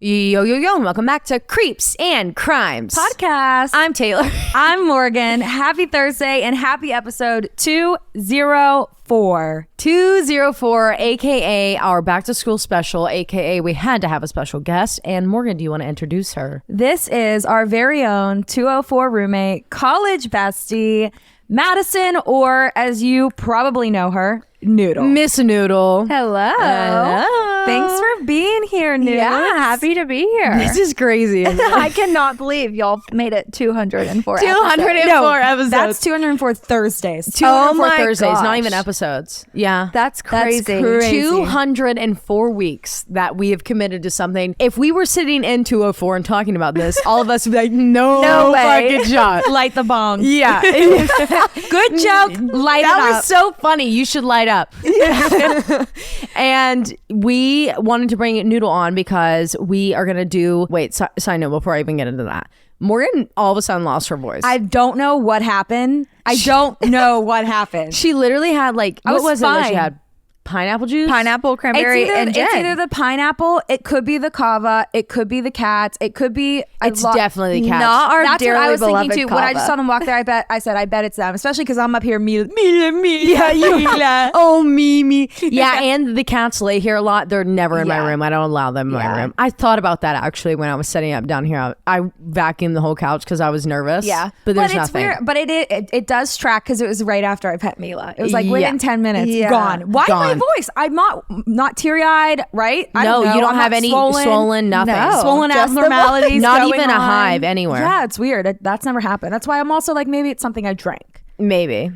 Yo, and welcome back to Creeps and Crimes Podcast. I'm Taylor. I'm Morgan. Happy Thursday and happy episode 204. 204, aka our back to school special, aka we had to have a special guest. And Morgan, do you want to introduce her? This is our very own 204 roommate, college bestie, Madison, or as you probably know her, Noodle. Miss Noodle. Hello. Thanks for being here, Noodle. Yeah, happy to be here. This is crazy. I cannot believe y'all made it 204 204 episodes. That's 204 Thursdays. 204 my Thursdays, not gosh. even episodes. Yeah. That's crazy. crazy. 204 weeks that we have committed to something. If we were sitting in 204 and talking about this, all of us would be like, no way. fucking shot. Light the bong. Yeah. Good joke. Light That it up. was so funny. You should light up. And we wanted to bring Noodle on because we are going to do... Wait, side note before I even get into that. Morgan all of a sudden lost her voice. I don't know what happened. She literally had like... I What was was it that she fine. had? Pineapple juice? Pineapple, cranberry, and gin. It's either the pineapple, it could be the kava, it could be the cats, it could be... It's definitely the cats. Not our That's what dearly I was thinking beloved too. When I just kava. saw them walk there, I bet it's them. Especially because I'm up here, Mila. Yeah, you. Oh, me. Yeah, and the cats lay here a lot. They're never in my room. I don't allow them in my room. I thought about that actually when I was setting up down here. I vacuumed the whole couch because I was nervous. Yeah, but there's it's nothing. weird. But it does track because it was right after I pet Mila. It was like within 10 minutes, Yeah. gone. Why Gone. my voice? I'm not teary eyed, right? I No, don't know. you don't I'm have not any swollen. nothing. No. Swollen Just the abnormalities. Not going even a on. hive anywhere. Yeah, it's weird. That's never happened. That's why I'm also like, maybe it's something I drank. Maybe.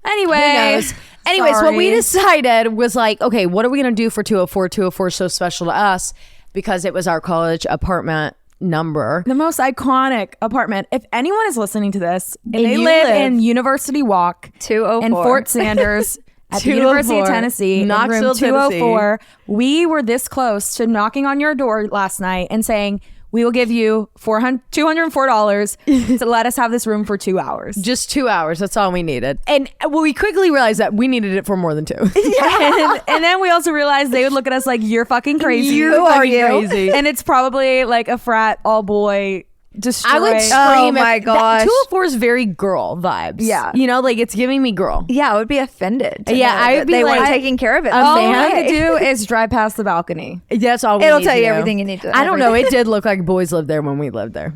Anyway, Who knows? Anyways, what we sorry. decided was like, okay, what are we going to do for 204? 204 is so special to us because it was our college apartment number. The most iconic apartment. If anyone is listening to this and they you live live- in University Walk 204. in Fort Sanders at the University of 204, Tennessee, in Knoxville, room 204, we were this close to knocking on your door last night and saying, we will give you $204 to let us have this room for 2 hours. Just 2 hours. That's all we needed. And well, we quickly realized that we needed it for more than 2. And then we also realized they would look at us like, you're fucking crazy. Who are you? Crazy. And it's probably like a frat all boy destroy. I would scream. Oh my if- gosh. 204 is very girl vibes. Yeah. You know, like it's giving me girl. Yeah, I would be offended. to Yeah, know I would that be they like- weren't taking care of it. all the we same had way. to do is drive past the balcony. That's all we It'll need tell to you do. everything you need to. I don't know. It did look like boys lived there when we lived there.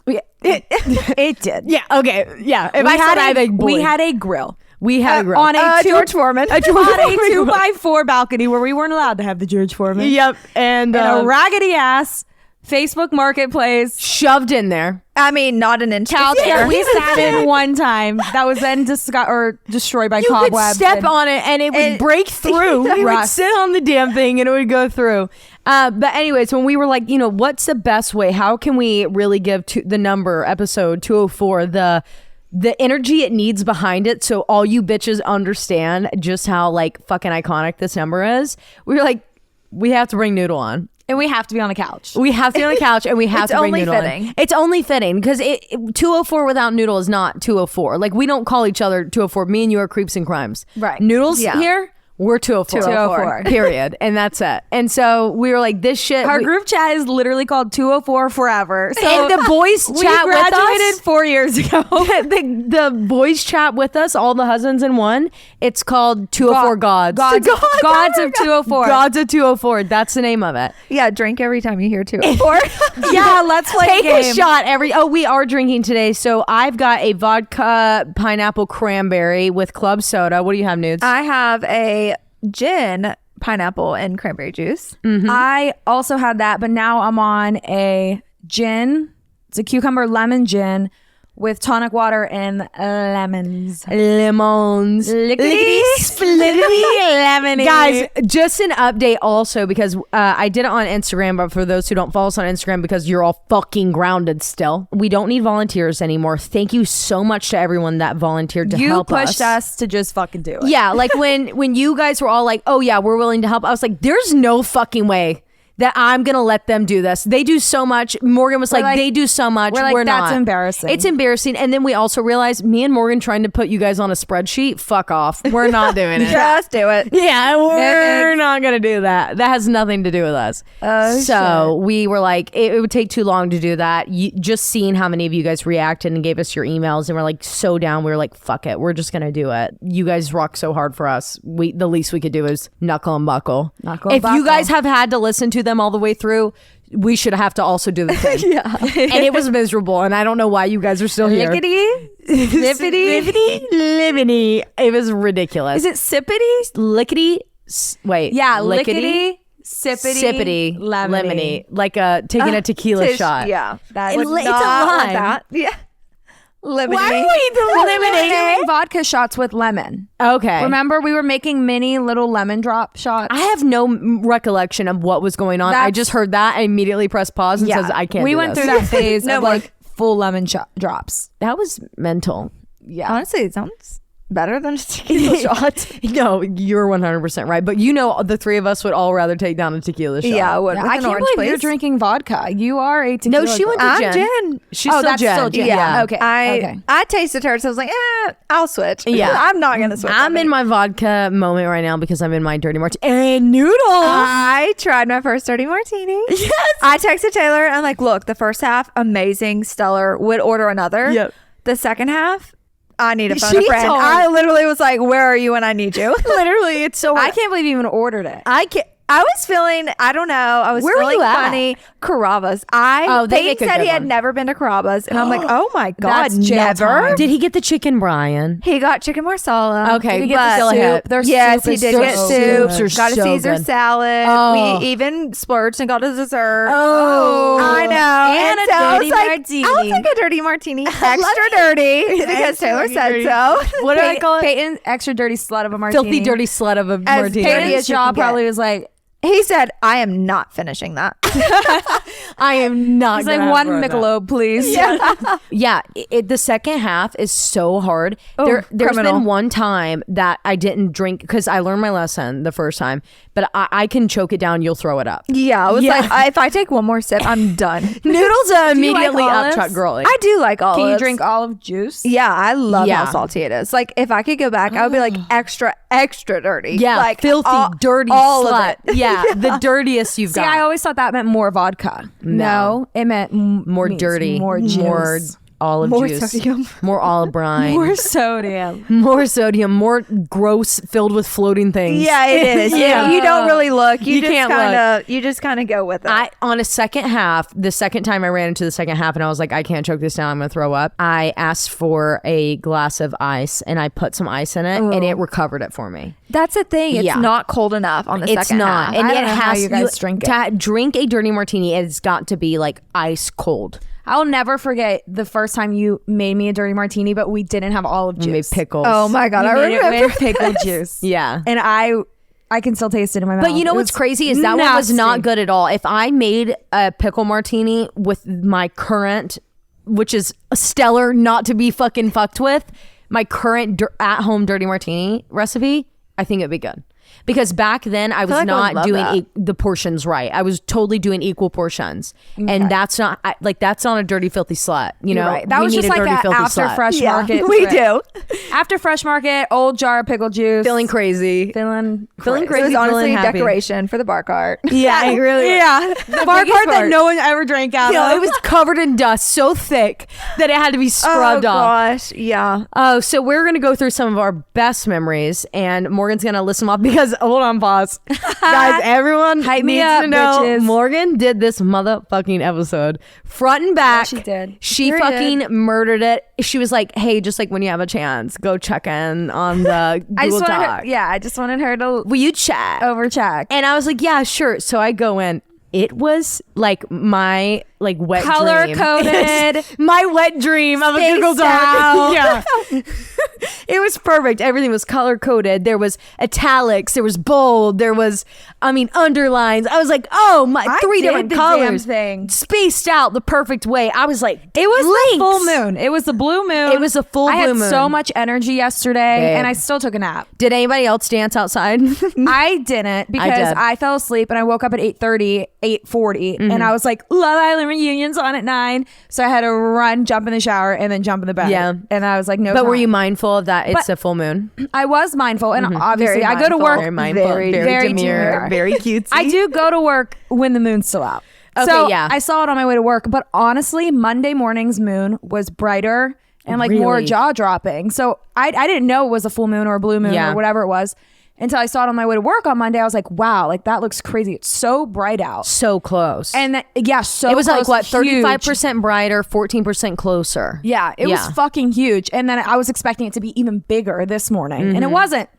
Yeah, it did. Yeah. Okay. Yeah. If I said I think we had a grill we had a grill. on a George Foreman. on a 2x4 balcony where we weren't allowed to have the George Foreman. Yep. And And a raggedy ass Facebook Marketplace shoved in there. I mean, not an inch. couch Yeah. that we sat in one time that was then destroyed by You could cobwebs. step and- on it and it would and- break through. We would Rust. sit on the damn thing and it would go through. But anyways, when we were like, you know, what's the best way? How can we really give to the number episode 204 the energy it needs behind it so all you bitches understand just how like fucking iconic this number is? We were like, we have to bring Noodle on. and we have to be on the couch. We have to be on the couch and we have It's to bring only Noodle fitting. in. It's only fitting because 204 without Noodle is not 204. Like we don't call each other 204. Me and you are creeps and crimes. Right. Noodle's Yeah. here. We're 204. 204. Period. And that's it. And so we were like, this shit. Our group chat is literally called 204 Forever. So and the boys we chat with graduated us. 4 years ago. the boys chat with us, all the husbands in one. It's called 204 Gods. Gods of 204. Gods of 204. That's the name of it. Yeah, drink every time you hear 204. Yeah, let's play Take a game. a shot we are drinking today. So I've got a vodka pineapple cranberry with club soda. What do you have, Nudes? I have a gin, pineapple, and cranberry juice. I also had that, but now I'm on a gin. It's a cucumber lemon gin with tonic water and lemons. Lemons. Lickety splittity lemony. Guys, just an update also because I did it on Instagram, but for those who don't follow us on Instagram because you're all fucking grounded still, we don't need volunteers anymore. Thank you so much to everyone that volunteered to you help pushed us to just fucking do it. Yeah, like when you guys were all like, oh yeah, we're willing to help. I was like, there's no fucking way that I'm going to let them do this. They do so much. Morgan was like, they do so much. We're not. That's embarrassing. It's embarrassing. And then we also realized me and Morgan trying to put you guys on a spreadsheet. Fuck off. We're not doing it. Just do it. Yeah, we're not going to do that. That has nothing to do with us. So we were like, it would take too long to do that. Just seeing how many of you guys reacted and gave us your emails and we're like so down. We were like, fuck it. We're just going to do it. You guys rock so hard for us. The least we could do is knuckle and buckle. If you guys have had to listen to them all the way through, we should have to also do the thing. Yeah. And it was miserable, and I don't know why you guys are still here. Lickety, Libbity. It was ridiculous. Is it sippity? Lickety. Wait. Yeah, lickety, sippity, lemony. Like taking a tequila shot. Yeah. That It's would a not want lime. that. Yeah. Lemonade. Why are we doing vodka shots with lemon? Okay. Remember, we were making mini little lemon drop shots. I have no recollection of what was going on. I just heard that. I immediately pressed pause and says, I can't We do went this. through that phase of like full lemon drops. That was mental. Yeah. Honestly, it sounds better than a tequila shot. No, you're 100% right. But the three of us would all rather take down a tequila shot. Yeah, I would. I can't believe you're drinking vodka. You are a tequila. No, she went to I'm gin. gin. She's Oh, still that's gin. still gin. Yeah. Okay. I tasted her, so I was like, I'll switch. Yeah. I'm not gonna switch. I'm in my vodka moment right now because I'm in my dirty martini. And Noodle. I tried my first dirty martini. Yes. I texted Taylor and I'm like, look, the first half, amazing, stellar, would order another. Yep. The second half, I need a phone She a friend. told- I literally was like, where are you when I need you? Literally, it's so I can't believe you even ordered it. I was feeling, I don't know, I was Where were feeling you at? funny. Carrabba's. Oh, they Peyton make a said good he had one. never been to Carrabba's. And I'm like, oh my God, That's jail never? time. Did he get the chicken Brian? He got chicken marsala. Okay, Did he but get still the a hit. soup? Their Yes, soup he is did so get good. soup. Soups are Got a so Caesar good. salad. Oh. We even splurged and got a dessert. Oh. I know. And a so I was dirty like, martini. I'll take a dirty martini. Extra dirty. Because Taylor said so. What do I call it? Peyton, extra dirty slut of a martini. Filthy, dirty slut of a martini. dirty as Peyton's you jaw can get. probably was like, He said, I am not finishing that. I am not. he's like, gonna one have more of that. Michelob, please. Yeah, the second half is so hard. There's criminal. been one time that I didn't drink because I learned my lesson the first time, but I can choke it down. You'll throw it up. Yeah, I was like, if I take one more sip, I'm done. Noodle's immediately olives? upchuck girly. I do like olives. Can you drink olive juice? Yeah, I love Yeah. how salty it is. Like, if I could go back, I would be like extra, extra dirty. Yeah, like filthy, dirty all slut. of it. Yeah, the dirtiest you've See, got. I always thought that meant more vodka. No, it meant more means dirty, more juice. more olive More juice, sodium. more olive brine, more sodium. more sodium, more gross, filled with floating things. Yeah, it is. Yeah. You don't really look. You can't You just kind of go with it. On a second half, the second time I ran into the second half and I was like, I can't choke this down, I'm gonna throw up. I asked for a glass of ice and I put some ice in it and it recovered it for me. That's the thing. It's Yeah. not cold enough on the It's second not. half. And I don't it know how has you guys drink it. to drink a dirty martini, it's got to be like ice cold. I'll never forget the first time you made me a dirty martini, but we didn't have olive juice. We made pickles. Oh my God, You I made it remember. with pickle juice. Yeah. And I can still taste it in my mouth. But you know It what's was crazy is that one was nasty. not good at all. If I made a pickle martini with my current, which is stellar, not to be fucking fucked with, my current at-home dirty martini recipe, I think it'd be good. Because back then I was like I would not love doing that. the portions right. I was totally doing equal portions, and that's not that's not a dirty filthy slut. You know, You're right. That We was need just a like dirty a filthy after slut. fresh Yeah, market. we trip. do. After fresh market, old jar of pickle juice. feeling crazy, Feeling feeling It crazy, was honestly feeling happy. decoration for the bar cart. Yeah, it really. Yeah. The bar biggest cart that part. no one ever drank out You know, of. it was covered in dust, so thick that it had to be scrubbed oh off. gosh, yeah. Oh, so we're gonna go through some of our best memories, and Morgan's gonna list them off because hold on, pause, guys. Everyone Hype me needs up, to know bitches. Morgan did this motherfucking episode front and back. she did. She Sure fucking did. murdered it. She was like, "Hey, just like when you have a chance, go check in on the I Google just wanted Doc. her, I just wanted her to Will you check?" overcheck. And I was like, "Yeah, sure." So I go in. It was like my wet Color dream. coded. My wet dream of a Spaced Google Doc. out. Yeah. It was perfect. Everything was color coded. There was italics. There was bold. There was, underlines. I was like, oh my, I three did different the colors. damn thing. Spaced out the perfect way. I was like, It was the full links. moon. It was the blue moon. It was the full I blue had moon. so much energy yesterday, Babe. and I still took a nap. Did anybody else dance outside? I didn't because did. I fell asleep and I woke up at 8:30 8:40, and I was like, Love Island reunion's on at 9, so I had to run, jump in the shower, and then jump in the bed. Yeah. And I was like, no. But were time. you mindful of that? It's But a full moon. I was mindful, and obviously Very I go to mindful. work. Very mindful. Very Very demure. demure. Very cutesy. I do go to work when the moon's still out. Okay, so yeah. I saw it on my way to work, but honestly, Monday morning's moon was brighter and like more Really? jaw dropping. So I didn't know it was a full moon or a blue moon Yeah. or whatever it was until I saw it on my way to work on Monday. I was like, wow, like that looks crazy. It's so bright out. So close. And so it was like close, what, huge. 35% brighter, 14% closer. Yeah, it was fucking huge. And then I was expecting it to be even bigger this morning, and it wasn't.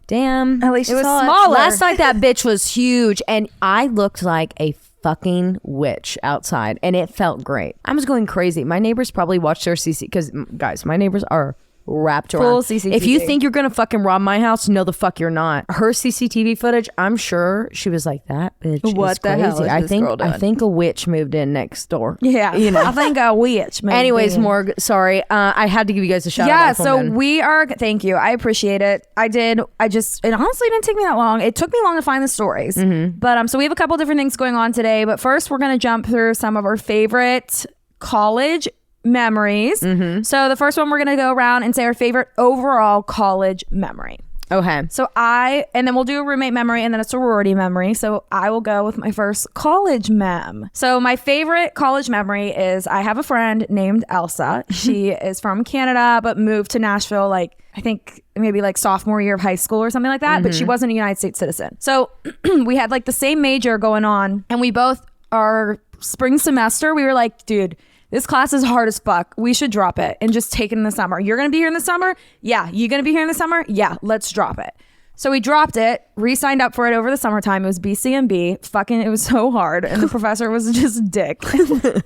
Damn. At least It you was saw smaller. Last night that bitch was huge, and I looked like a fucking witch outside, and it felt great. I was going crazy. My neighbors probably watched their CC because guys, my neighbors are wrapped around. Full CCTV. If you think you're gonna fucking rob my house, no the fuck you're not. Her CCTV footage, I'm sure she was like, that bitch What is the crazy. hell is I this think girl doing? I think a witch moved in next door. Yeah, You know. I think a witch. maybe. Anyways, Morg, sorry. I had to give you guys a shout out. Yeah, on full so moon. we are. Thank you. I appreciate it. It honestly didn't take me that long. It took me long to find the stories. But so we have a couple different things going on today. But first, we're gonna jump through some of our favorite college memories. So the first one, we're gonna go around and say our favorite overall college memory. Okay. So and then we'll do a roommate memory and then a sorority memory. So I will go with my first college mem. So my favorite college memory is I have a friend named Elsa. She is from Canada, but moved to Nashville, like, I think maybe like sophomore year of high school or something like that. But she wasn't a United States citizen. So we had like the same major going on, and we both, our spring semester, we were like, dude, this class is hard as fuck. We should drop it and just take it in the summer. You're going to be here in the summer? Yeah. You going to be here in the summer? Yeah. Let's drop it. So we dropped it, re-signed up for it over the summertime. It was BCMB. Fucking, it was so hard. And the professor was just a dick.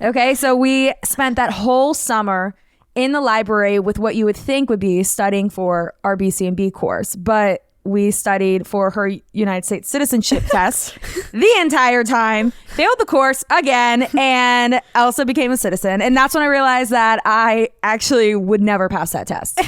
Okay. So we spent that whole summer in the library with what you would think would be studying for our BCMB course. But we studied for her United States citizenship test the entire time, failed the course again, and Elsa became a citizen. And that's when I realized that I actually would never pass that test.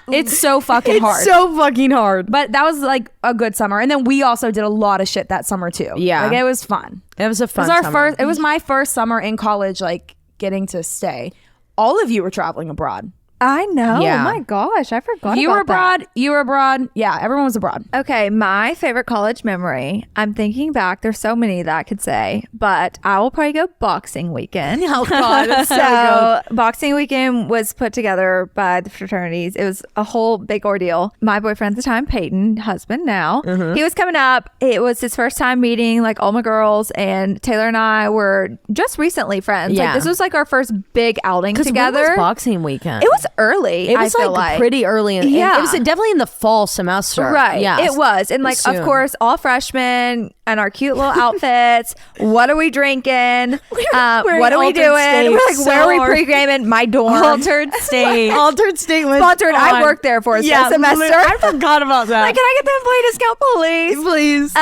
It's so fucking hard. so fucking hard. But that was like a good summer. And then we also did a lot of shit that summer too. Yeah. Like it was fun. It was a It fun was summer. it was my first summer in college, like getting to stay. All of you were traveling abroad. I know. Yeah. Oh my gosh, I forgot You about were abroad. that. You were abroad. Yeah, everyone was abroad. Okay, my favorite college memory. I'm thinking back. There's so many that I could say, but I will probably go boxing weekend. Oh God, that's So boxing weekend was put together by the fraternities. It was a whole big ordeal. My boyfriend at the time, Peyton, husband now, he was coming up. It was his first time meeting like all my girls, and Taylor and I were just recently friends. Yeah. Like this was like our first big outing together. When was boxing weekend? It was early. It was I feel like pretty early. Yeah. It was definitely in the fall semester. Right. Yeah. It was. And like, Soon. of course, all freshmen and our cute little outfits. What are we drinking? What are we altered doing? states. We're like, where are we So pre-gaming? My dorm. Altered state. Altered state was Sponsored. I on. worked there for a Yeah, semester. I forgot about that. Like, can I get the employee discount, please? Please.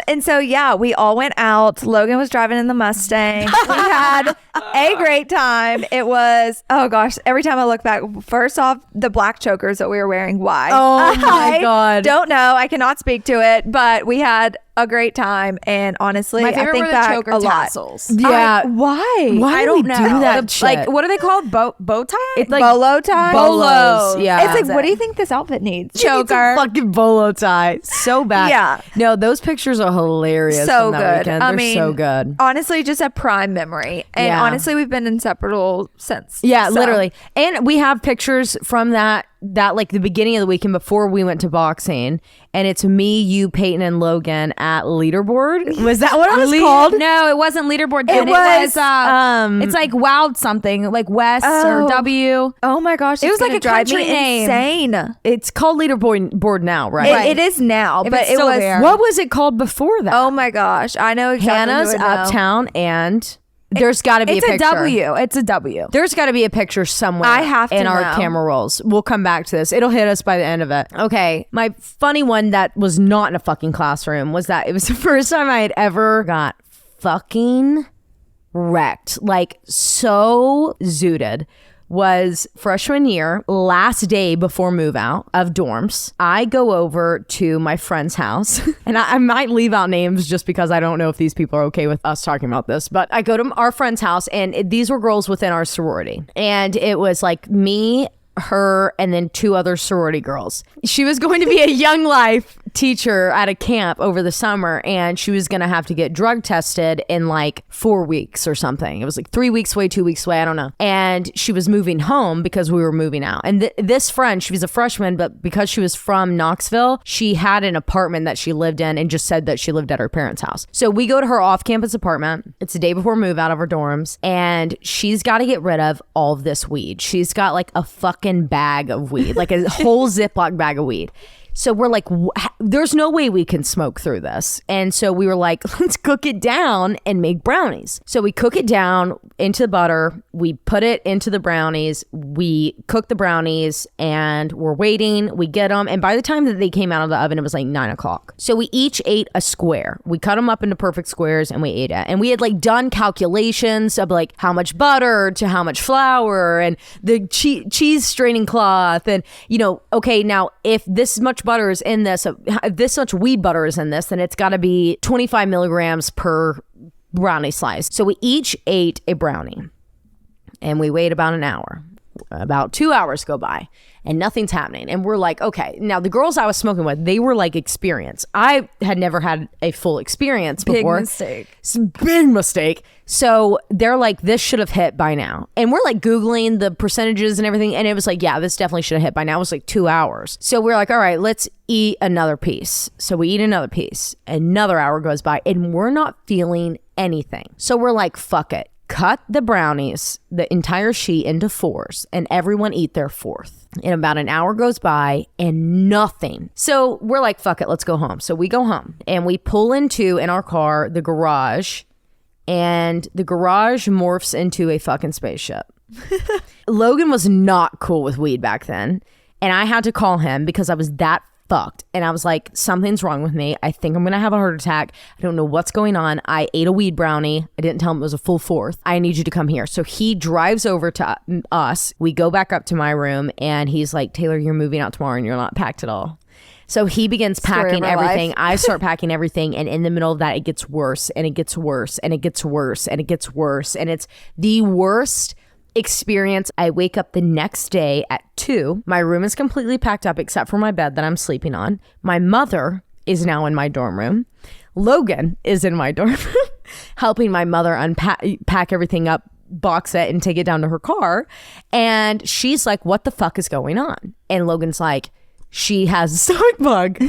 And so yeah, we all went out. Logan was driving in the Mustang. We had a great time. It was, oh gosh, every time I look back, first off, the black chokers that we were wearing. Why? Oh my I God. Don't know. I cannot speak to it, but we had a great time, and honestly, My I favorite think were the back choker a lot. tassels. Yeah. Why? Why I do don't we know. do that The- shit? Like, what are they called? Bow tie? It's like Bolo tie? bolos. Yeah. It's like, That's what do it. you think this outfit needs? It's a fucking bolo tie. So bad. Yeah. No, those pictures are hilarious. So from that good. Weekend. I They're mean, so good. Honestly, just a prime memory. And Yeah. honestly, we've been inseparable since. Yeah, So- literally. And we have pictures from that like the beginning of the weekend before we went to boxing, and it's me, you, Peyton, and Logan at leaderboard. Was that what it was called? No, it wasn't leaderboard. It Then. was, it's like Wild something, like West or Oh. W. Oh my gosh, It was it's like gonna a drive country me name. insane. It's called leaderboard now, right? It is now, If but it's it still was. there. What was it called before that? Oh my gosh, I know exactly. Hannah's who would know. Uptown, and there's got to be It's a a picture. W. It's a W. There's got to be a picture somewhere. I have to in our know. camera rolls. We'll come back to this. It'll hit us by the end of it. Okay, my funny one that was not in a fucking classroom was that it was the first time I had ever got fucking wrecked, like so zooted. was freshman year, last day before move out of dorms. I go over to my friend's house and I might leave out names just because I don't know if these people are okay with us talking about this, but I go to our friend's house and these were girls within our sorority. And it was like me, her, and then 2 other sorority girls. She was going to be a Young Life teacher at a camp over the summer, and she was going to have to get drug tested in like 4 weeks or something. It was like 3 weeks away, 2 weeks away, I don't know. And she was moving home because we were moving out. And this friend, she was a freshman, but because she was from Knoxville, she had an apartment that she lived in and just said that she lived at her parents' house. So we go to her off-campus apartment. It's the day before move out of her dorms, and she's got to get rid of all of this weed. She's got like a fucking bag of weed, like a whole Ziploc bag of weed. So we're like, there's no way we can smoke through this. And so we were like, let's cook it down and make brownies. So we cook it down into the butter. We put it into the brownies. We cook the brownies and we're waiting. We get them. And by the time that they came out of the oven, it was like 9 o'clock. So we each ate a square. We cut them up into perfect squares and we ate it. And we had like done calculations of like how much butter to how much flour and the cheese straining cloth. And, you know, okay, now if this much butter is in this, if this much weed butter is in this, then it's got to be 25 milligrams per brownie slice. So we each ate a brownie and we wait about an hour. About 2 hours go by and nothing's happening. And we're like, okay, now the girls I was smoking with, they were like experienced. I had never had a full experience before. Big mistake. Big mistake. So they're like, this should have hit by now. And we're like Googling the percentages and everything. And it was like, yeah, this definitely should have hit by now. It was like 2 hours. So we're like, all right, let's eat another piece. So we eat another piece. Another hour goes by and we're not feeling anything. So we're like, fuck it. Cut the brownies, the entire sheet, into 4s and everyone eat their 4th. And about an hour goes by and nothing. So we're like, fuck it, let's go home. So we go home and we pull into, in our car, the garage, and the garage morphs into a fucking spaceship. Logan was not cool with weed back then. And I had to call him because I was that fucked. And I was like, something's wrong with me. I think I'm going to have a heart attack. I don't know what's going on. I ate a weed brownie. I didn't tell him it was a full 4th. I need you to come here. So he drives over to us. We go back up to my room and he's like, Taylor, you're moving out tomorrow and you're not packed at all. So he begins packing everything. I start packing everything. And in the middle of that, it gets worse and it gets worse and it gets worse and it gets worse. And it's the worst experience. I wake up the next day at 2. My room is completely packed up except for my bed that I'm sleeping on. My mother is now in my dorm room. Logan is in my dorm room helping my mother pack everything up, box it, and take it down to her car. And she's like, what the fuck is going on? And Logan's like, she has a stomach bug.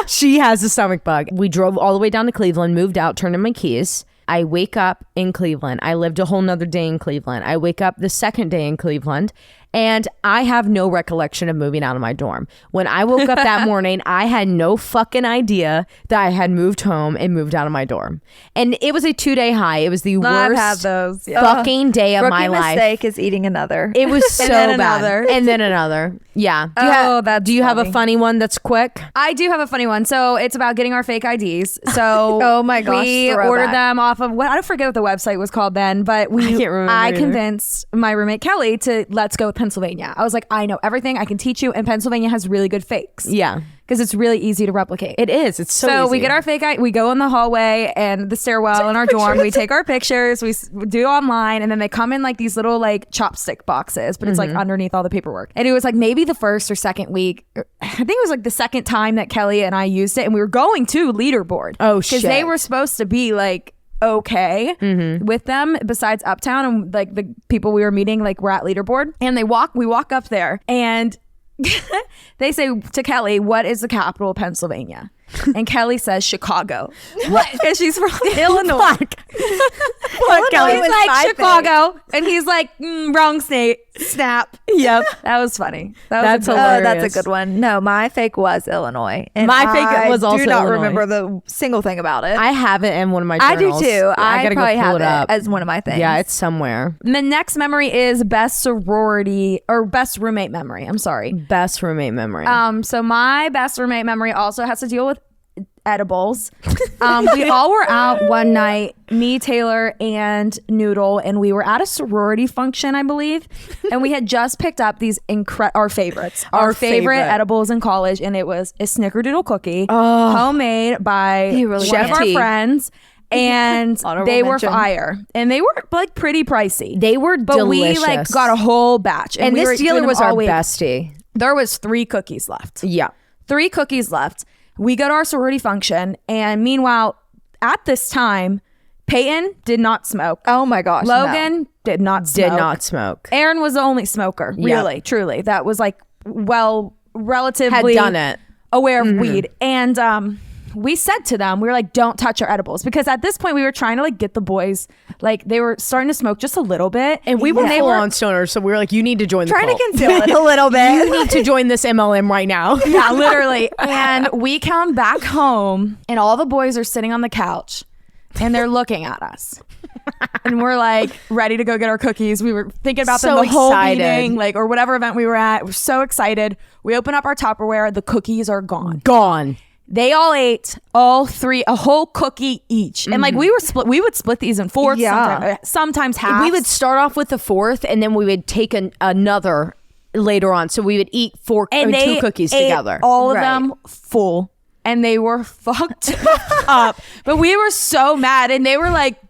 She has a stomach bug. We drove all the way down to Cleveland, moved out, turned in my keys. I wake up in Cleveland. I lived a whole nother day in Cleveland. I wake up the second day in Cleveland and I have no recollection of moving out of my dorm. When I woke up that morning, I had no fucking idea that I had moved home and moved out of my dorm. And it was a 2-day high. It was the I've worst had those. Yeah. fucking day of my Rookie life. mistake is eating another. It was so then bad. another. And then another. Yeah. That's do you have a funny. funny one that's quick? I do have a funny one. So it's about getting our fake IDs. So Oh my gosh, we throwback. ordered them off of I don't forget what the website was called then, but I can't remember I either. convinced my roommate Kelly to let's go with Pennsylvania. I was like, I know everything. I can teach you, and Pennsylvania has really good fakes. Yeah. Because it's really easy to replicate. It is. It's so easy. We get our fake ID. We go in the hallway and the stairwell in our dorm. We take our pictures. We do online, and then they come in like these little like chopstick boxes, but it's like underneath all the paperwork. And it was like maybe the first or second week. I think it was like the second time that Kelly and I used it, and we were going to leaderboard. Oh, because they were supposed to be like okay with them besides Uptown, and like the people we were meeting like were at leaderboard, and we walk up there and they say to Kelly, what is the capital of Pennsylvania? And Kelly says Chicago. What? Because she's from Illinois. What, Kelly? He's like Chicago, and he's like wrong state. Snap. Yep. That was funny. That's a good hilarious. Oh, that's a good one. No, my fake was Illinois. And My fake was also I do not Illinois. remember the single thing about it. I have it in one of my I do journals. too. I gotta probably go pull have it it up. as one of my things. Yeah, it's somewhere. The next memory is best sorority or best roommate memory. I'm sorry. Best roommate memory. So my best roommate memory also has to deal with edibles. We all were out one night, me, Taylor, and Noodle, and we were at a sorority function, I believe, and we had just picked up these our favorites, our favorite edibles in college, and it was a snickerdoodle cookie, homemade by one of our friends. And they were fire, and they were like pretty pricey. They were but delicious. We like got a whole batch, and this dealer was our bestie. There was 3 cookies left. Yeah, 3 cookies left. We go to our sorority function, and meanwhile, at this time, Peyton did not smoke. Oh my gosh, Logan did not smoke. Aaron was the only smoker. Really, truly, that was like relatively had done it, aware of weed, and we said to them, we were like, don't touch our edibles, because at this point we were trying to like get the boys, like they were starting to smoke just a little bit, and we were full on stoners, so we were like, you need to join the trying cult. to conceal it a little bit. You need to join this MLM right now. Yeah, literally. And we come back home, and all the boys are sitting on the couch, and they're looking at us. And we're like ready to go get our cookies. We were thinking about them the whole meeting, like, or whatever event we were at. We're so excited. We open up our Tupperware. The cookies are gone. They all ate all 3, a whole cookie each. And like we would split these in 4, sometimes half. We would start off with the 4th, and then we would take another later on. So we would eat 2 cookies together. All of them full. And they were fucked up. But we were so mad, and they were like,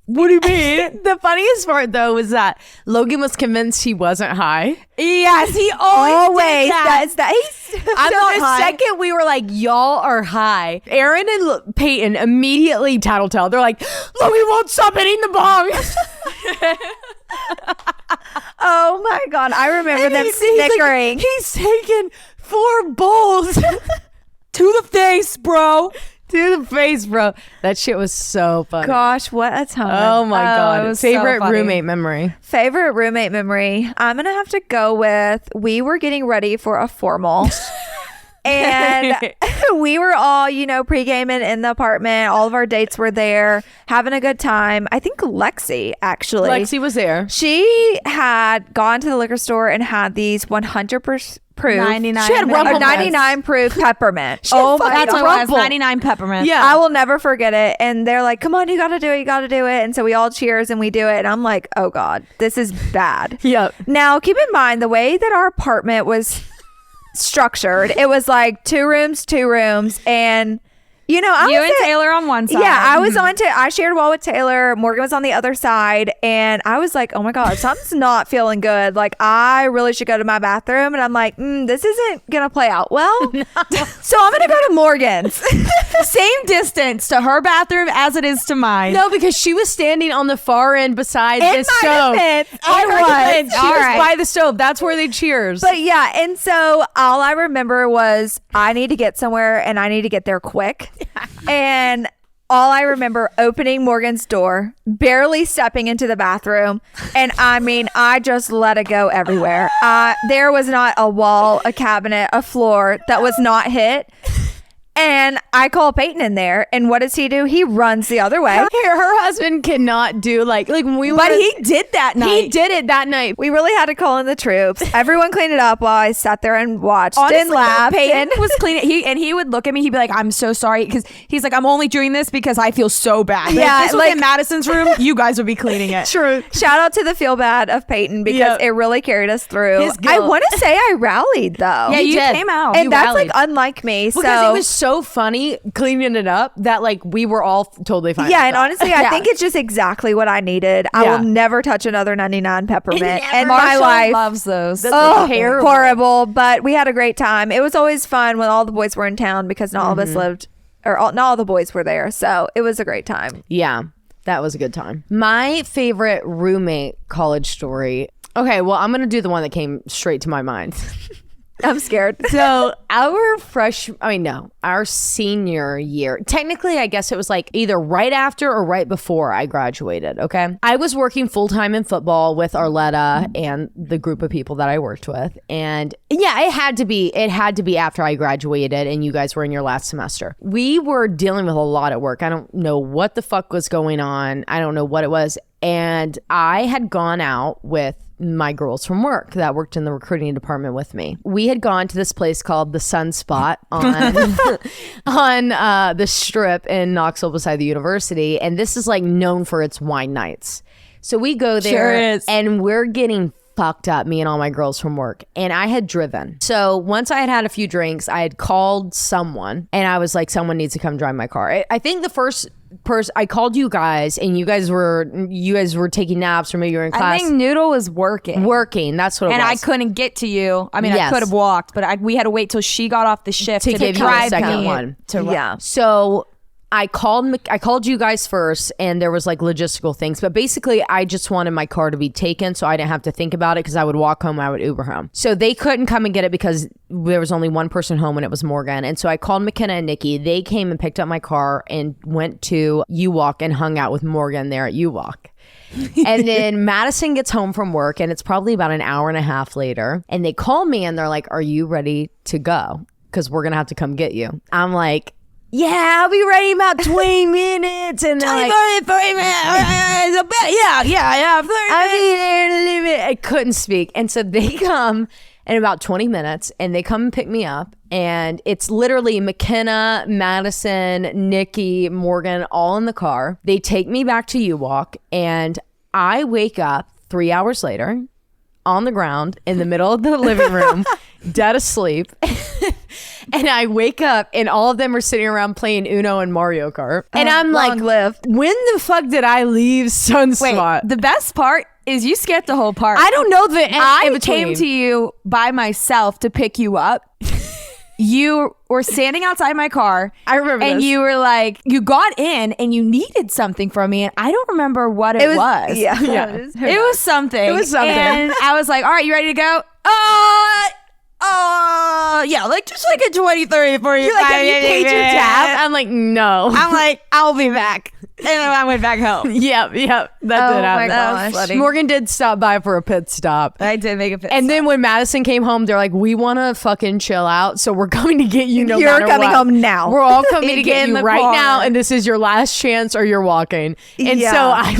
what do you mean? The funniest part though was that Logan was convinced he wasn't high. Yes, he always does that. The second we were like, y'all are high, Aaron and Peyton immediately tattletale. They're like, Logan won't stop hitting the bong. Oh my God, I remember them snickering. He's taken 4 bowls to the face, bro. To the face, bro. That shit was so funny. Gosh, what a time. Oh my God. Favorite so roommate memory. Favorite roommate memory. I'm going to have to go with, we were getting ready for a formal. And we were all, pre-gaming in the apartment. All of our dates were there, having a good time. I think Lexi, actually. Lexi was there. She had gone to the liquor store and had these 100% proof. 99. She had 99 proof peppermint. Oh my God. That's what it was. 99 peppermint. Yeah. I will never forget it. And they're like, come on, you got to do it. You got to do it. And so we all cheers and we do it. And I'm like, oh God, this is bad. Yep. Now, keep in mind the way that our apartment was structured, it was like 2 rooms, and I you and Taylor on one side. Yeah, I was I shared a wall with Taylor. Morgan was on the other side, and I was like, oh my God, something's not feeling good. Like, I really should go to my bathroom. And I'm like, this isn't gonna play out well. No. So I'm gonna go to Morgan's. Same distance to her bathroom as it is to mine. No, because she was standing on the far end beside the stove. She was by the stove. That's where they cheers. But yeah, and so all I remember was I need to get somewhere and I need to get there quick. And all I remember opening Morgan's door, barely stepping into the bathroom, and I just let it go everywhere. There was not a wall, a cabinet, a floor that was not hit. And I call Peyton in there, and what does he do? He runs the other way. Her husband cannot do like when we were. But he did that night. He did it that night. We really had to call in the troops. Everyone cleaned it up while I sat there and watched. Honestly, and laughed. Peyton was cleaning. He would look at me. He'd be like, "I'm so sorry," because he's like, "I'm only doing this because I feel so bad." But if this was in Madison's room, you guys would be cleaning it. True. Shout out to the feel bad of Peyton because it really carried us through. I want to say I rallied though. Yeah, you came out, and that's rallied. Like unlike me. Because it was so funny cleaning it up that like we were all totally fine. Yeah, and honestly, I think it's just exactly what I needed. I will never touch another 99 peppermint in my life. Loves those. Terrible. Horrible, but we had a great time. It was always fun when all the boys were in town because not all of us lived, not all the boys were there. So it was a great time. Yeah, that was a good time. My favorite roommate college story. Okay, well, I'm gonna do the one that came straight to my mind. I'm scared. So our senior year, technically, I guess it was like either right after or right before I graduated. Okay. I was working full time in football with Arletta and the group of people that I worked with. And yeah, it had to be after I graduated and you guys were in your last semester. We were dealing with a lot at work. I don't know what the fuck was going on. I don't know what it was. And I had gone out with my girls from work that worked in the recruiting department with me. We had gone to this place called the Sunspot on the Strip in Knoxville beside the university, and this is like known for its wine nights. So we go there and we're getting fucked up, me and all my girls from work, and I had driven. So once I had a few drinks, I had called someone and I was like, someone needs to come drive my car. I think the first person I called you guys, and you guys were taking naps, or maybe you were in class. I think Noodle was working. That's what it was. And I couldn't get to you. I mean, I could have walked, but we had to wait till she got off the shift to give you drive the second me one. So I called you guys first, and there was like logistical things, but basically I just wanted my car to be taken so I didn't have to think about it, because I would walk home, I would Uber home. So they couldn't come and get it because there was only one person home, and it was Morgan. And so I called McKenna and Nikki. They came and picked up my car and went to U-Walk and hung out with Morgan there at U-Walk. And then Madison gets home from work, and it's probably about an hour and a half later, and they call me and they're like, are you ready to go? Because we're gonna have to come get you. I'm like, yeah, I'll be ready in about 20 minutes. And they're like, 30 minutes. Yeah. 30 minutes. I couldn't speak. And so they come in about 20 minutes, and they come and pick me up. And it's literally McKenna, Madison, Nikki, Morgan, all in the car. They take me back to U-Walk, and I wake up 3 hours later on the ground in the middle of the living room, dead asleep. And I wake up, and all of them are sitting around playing Uno and Mario Kart. And I'm like, when the fuck did I leave Sunspot? Wait, the best part is you skipped the whole part. I don't know I came to you by myself to pick you up. You were standing outside my car. I remember and this. You were like, you got in and you needed something from me, and I don't remember what it was. Yeah. It was something. It was something. And I was like, all right, you ready to go? Yeah, like just like a 20, 30, 40. You're like, have you paid your tab? I'm like, no. I'm like, I'll be back. And then I went back home. Yep. That did happen. That was funny. Morgan did stop by for a pit stop. I did make a pit And stop. then when Madison came home, they're like, we want to fucking chill out, so we're coming to get you no matter what. You're coming home now. We're all coming to get in you the right car. now, and this is your last chance, or you're walking. And so I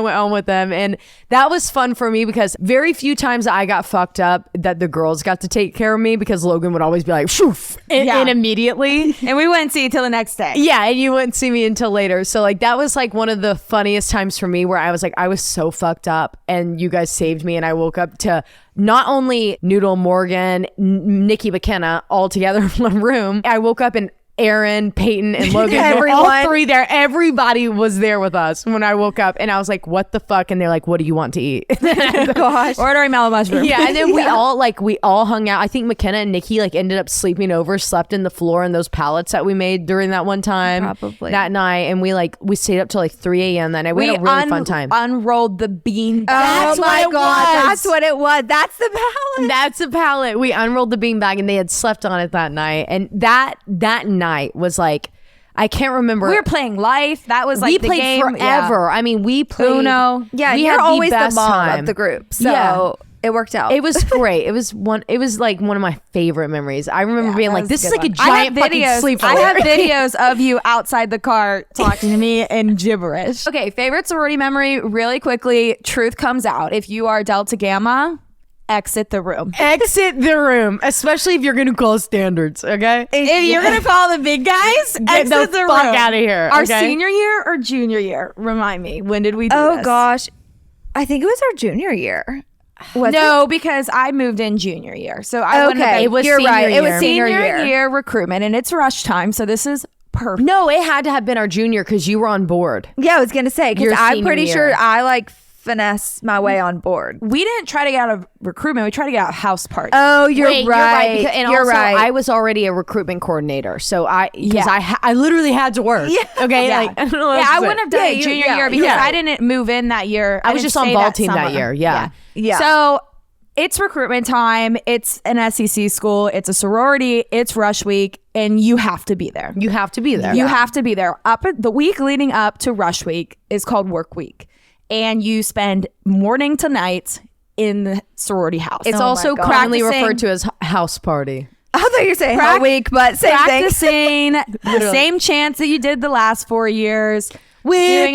went home with them, and that was fun for me, because very few times I got fucked up that the girls got to take care of me, because Logan would always be like, shoof, and immediately. And we wouldn't see you till the next day. Yeah, and you wouldn't see me until later. So like that was like one of the funniest times for me, where I was like, I was so fucked up, and you guys saved me, and I woke up to not only Noodle, Morgan, Nikki, McKenna all together in one room. I woke up and Aaron, Peyton, and Logan were all three there. Everybody was there with us when I woke up, and I was like, what the fuck? And they're like, what do you want to eat? Gosh. Ordering mellow mushroom. Yeah, and then we all hung out. I think McKenna and Nikki like ended up sleeping over, slept in the floor in those pallets that we made during that one time. Probably. That night, and we stayed up till like 3 a.m. that night. We had a really fun time. Unrolled the bean. Oh my God, that's what it was. That's the pallet. That's a pallet. We unrolled the beanbag, and they had slept on it that night. And that night was like, I can't remember. We were playing Life. That was like we the played game. forever. I mean, we played Uno. Yeah, we you're had always the best mom time of the group, so it worked out. It was great. It was like one of my favorite memories. I remember being like, this is like a giant fucking sleepover. I have videos of you outside the car talking to me in gibberish. Okay, favorite sorority memory, really quickly. Truth comes out. If you are Delta Gamma, exit the room. Exit the room, especially if you're going to call standards, okay? If you're going to call the big guys, Get exit the the fuck room. out of here. Our okay? senior year or junior year? Remind me. When did we do this? Oh gosh, I think it was our junior year. No, because I moved in junior year. So I wouldn't have been. It was You're senior right. year. It was Senior senior year recruitment, and it's rush time. So this is perfect. No, it had to have been our junior, because you were on board. Yeah, I was gonna say, because Your I'm senior pretty year. sure I like finesse my way on board. We didn't try to get out of recruitment. We tried to get out of house party. Oh, you're Wait, right. Because, and you're also, right. I was already a recruitment coordinator, so I Yeah. literally had to work. Yeah. Okay. Yeah. Like, I don't know what Yeah, else I to wouldn't say. have done it Yeah, junior yeah, year because yeah. I didn't move in that year. I was didn't just on stay ball that team that summer. year. Yeah. Yeah. So it's recruitment time. It's an SEC school. It's a sorority. It's rush week, and you have to be there. You have to be there. You have to be there. The week leading up to rush week is called work week, and you spend morning to night in the sorority house. It's Oh also my God. commonly Practicing- referred to as house party. I thought you were saying whole week, but same thing. practicing the same chants that you did the last 4 years. With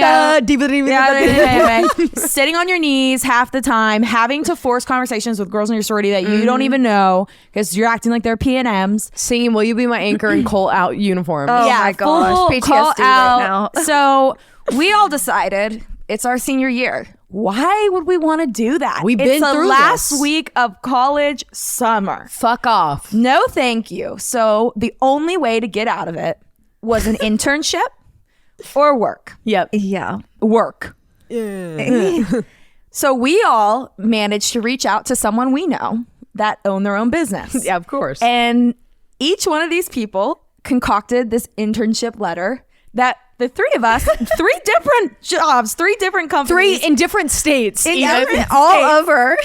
sitting on your knees half the time, having to force conversations with girls in your sorority that you don't even know because you're acting like they're P&Ms. Singing "Will You Be My Anchor" in call out uniform. Oh my gosh, full PTSD call right out. now. So we all decided it's our senior year. Why would we want to do that? We've been it's the through last this. week of college summer. Fuck off. No, thank you. So the only way to get out of it was an internship or work. Yep. Yeah. Work. So we all managed to reach out to someone we know that own their own business. Yeah, of course. And each one of these people concocted this internship letter that the three of us, 3 different jobs, 3 different companies. 3 in different states. All over.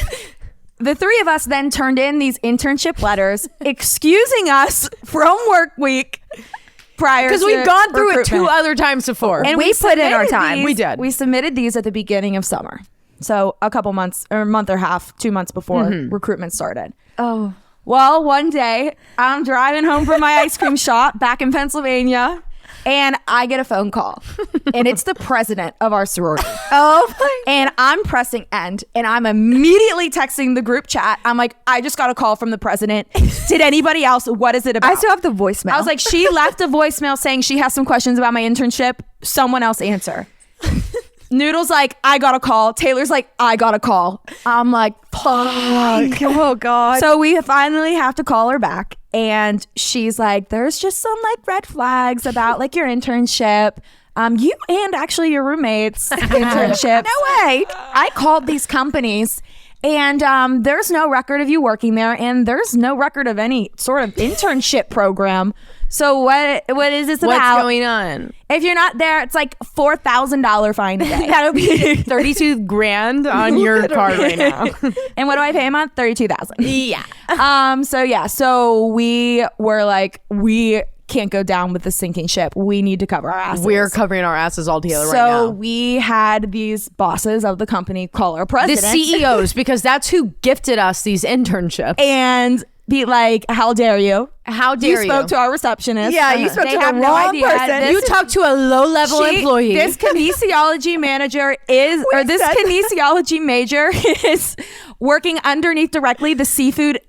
The 3 of us then turned in these internship letters excusing us from work week prior to Because we've gone through it 2 recruitment. other times before. And we put in our submitted time. We did. We submitted these at the beginning of summer. So a couple months or a month or half, 2 months before recruitment started. Oh. Well, one day I'm driving home from my ice cream shop back in Pennsylvania and I get a phone call and it's the president of our sorority. Oh my. And I'm pressing end and I'm immediately texting the group chat. I'm like, I just got a call from the president. Did anybody else? What is it about? I still have the voicemail. I was like, she left a voicemail saying she has some questions about my internship. Someone else answer. Noodle's like, I got a call. Taylor's like, I got a call. I'm like, fuck. oh God. So we finally have to call her back. And she's like, there's just some like red flags about like your internship. You and actually your roommate's internship. No way. I called these companies and there's no record of you working there and there's no record of any sort of internship program. So what is this What's about? going on? If you're not there, it's like $4,000 fine a day. That'll be 32 grand on your card right now. And what do I pay a month? $32,000. Yeah. So we were like, we can't go down with the sinking ship. We need to cover our asses. We're covering our asses all together right So now. we had these bosses of the company call our The president. CEOs, because that's who gifted us these internships. And be like, how dare you? How dare you? You spoke to our receptionist. Yeah, you spoke They to the have no wrong idea. person. This You is- talked to a low-level employee. This kinesiology manager is, or this said that. kinesiology major is working underneath directly the seafood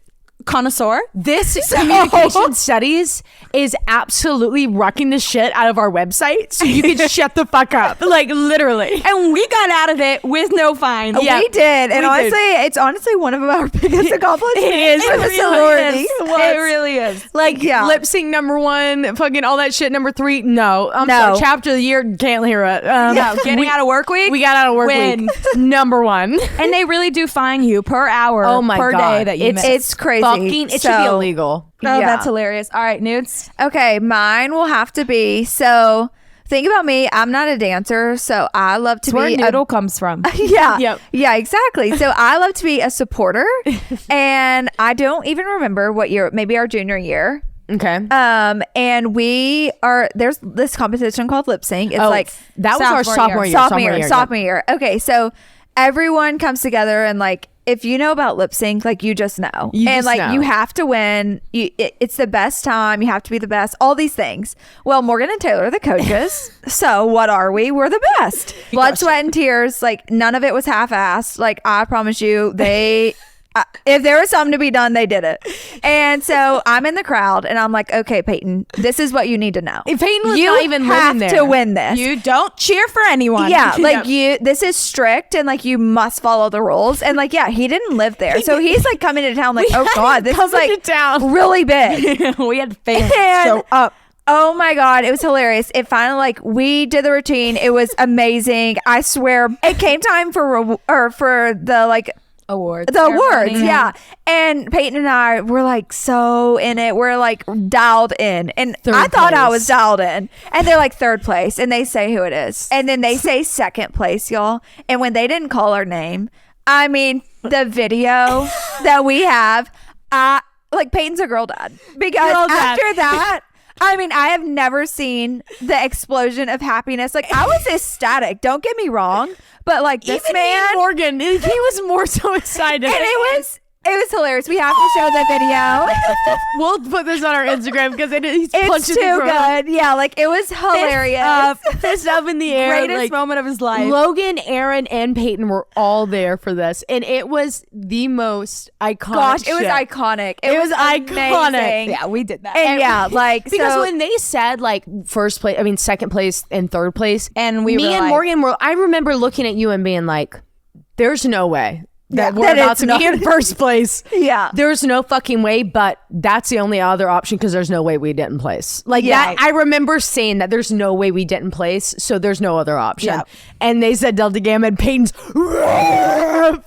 connoisseur. This communication studies is absolutely wrecking the shit out of our website. So you can shut the fuck up. Like, literally. And we got out of it with no fine. Yeah. We did. And We honestly, did. it's honestly one of our biggest accomplishments. It is. for It the really sorority. is. It really is. Like, Yeah. lip sync number 1, fucking all that shit number 3. No. I'm No. sorry. Chapter of the year, can't hear it. No, getting out of work week. We got out of work Win. week. Number 1. And they really do fine you per hour, Oh my per God. day that you miss. It's crazy. Fucking, it should be illegal. Oh, Yeah. that's hilarious. All right, Nudes. Okay, mine will have to be, so think about me, I'm not a dancer, so I love to That's where be Noodle comes from. yeah. Yep. Yeah, exactly. So I love to be a supporter. And I don't even remember what year, maybe our junior year. Okay. And there's this competition called lip sync. It's Oh, like that was our sophomore year. sophomore year. Okay, so everyone comes together and like, if you know about lip sync, like you just know. You and just like know. you have to win. It's the best time. You have to be the best. All these things. Well, Morgan and Taylor are the coaches. So what are we? We're the best. Blood, sweat, and tears. Like none of it was half-assed. Like I promise you, they if there was something to be done, they did it. And so I'm in the crowd and I'm like, okay, Peyton, this is what you need to know. Peyton was you not even have living there. to win this. You don't cheer for anyone. Yeah, like this is strict and like you must follow the rules. And like, yeah, he didn't live there. So he's like coming to town like, oh God, this is coming like to town. really big. we had fans And- show up. Oh my God, it was hilarious. It finally, like, we did the routine. It was amazing. I swear it came time for the like Awards. the awards, ceremony. yeah. And Peyton and I were like so in it. We're like dialed in. And Third I thought I place. was dialed in. And they're like third place. And they say who it is. And then they say second place, y'all. And when they didn't call our name, I mean, the video that we have, like Peyton's a girl dad. Because Girl dad. after that, I mean, I have never seen the explosion of happiness. Like I was ecstatic. Don't get me wrong. But like this Even man, Morgan, he was more so excited. and it It was hilarious. We have to show the video. We'll put this on our Instagram because he's It's punching too the ground. good. Yeah, like it was hilarious. Fist up in the air. Greatest like, moment of his life. Logan, Aaron, and Peyton were all there for this, and it was the most iconic. Gosh, it was shit. iconic. It was iconic. amazing. Yeah, we did that. And yeah, like Because so, when they said like second place and third place, And we me were and like- Morgan were. I remember looking at you and being like, "There's no way that Yeah, we're that about it's to be not- in first place." Yeah. There's no fucking way. But that's the only other option because there's no way we didn't place. Like Yeah. that, I remember saying that there's no way we didn't place, so there's no other option. Yeah. And they said Delta Gamma and Peyton's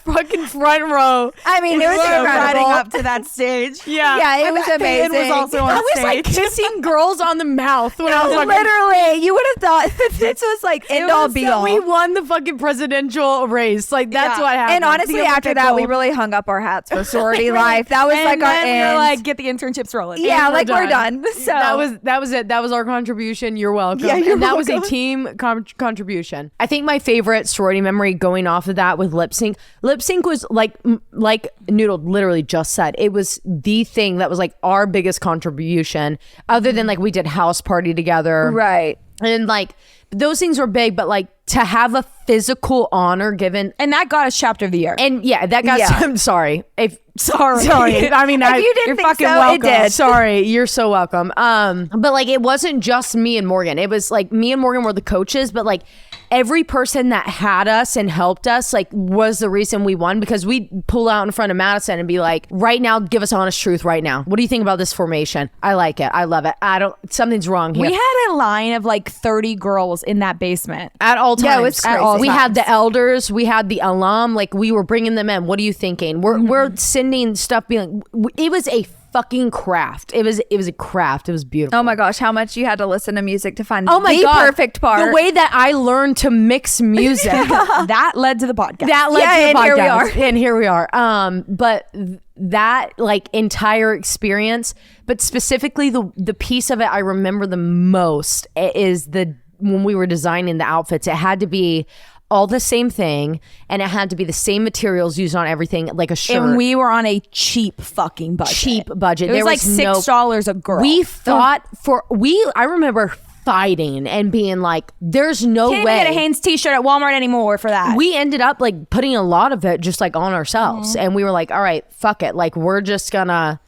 fucking front row. I mean, it was riding incredible. up to that stage. Yeah, it was Peyton amazing. was also on I was like stage. kissing girls on the mouth when I was like, Literally, you would have thought this was like end all be all. we won the fucking presidential race. Like that's Yeah. what happened. And honestly, The after Olympic that, we gold. really hung up our hats for sorority life. That was And like our then we were end. like, get the internships rolling. yeah, we're like we're done. So that was it. That was our contribution. You're welcome. Yeah, you're and that was a welcome. team contribution. I think my favorite sorority memory going off of that with lip sync. Lip sync was like Noodle literally just said. It was the thing that was like our biggest contribution, other than like we did house party together, right. and like those things were big. But like to have a physical honor given. And that got us chapter of the year. And yeah, that got. Yeah. I'm sorry. Sorry. I mean, If you didn't you're think fucking so, it welcome. did. Sorry, you're so welcome. But like, it wasn't just me and Morgan. It was like me and Morgan were the coaches, but like every person that had us and helped us like was the reason we won because we'd pull out in front of Madison and be like, right now, give us honest truth right now. What do you think about this formation? I like it. I love it. Something's wrong here. We had a line of like 30 girls in that basement. At all times. Yeah, it was At all crazy. we had the elders, we had the alum, like we were bringing them in. What are you thinking? We're sending stuff being like, it was a fucking craft. It was a craft. It was beautiful. Oh my gosh, how much you had to listen to music to find Oh my the God. perfect part. The way that I learned to mix music. That led to the podcast. That led Yeah, to the and here we podcast. are. And here we are. But that like entire experience, but specifically the piece of it I remember the most is when we were designing the outfits. It had to be all the same thing, and it had to be the same materials used on everything, like a shirt. And we were on a cheap fucking budget. Cheap budget. It was There like was $6 a girl. We thought I remember fighting and being like, there's no Can't way. even get a Hanes t-shirt at Walmart anymore for that. We ended up like putting a lot of it just like on ourselves. And we were like, all right, fuck it. Like we're just gonna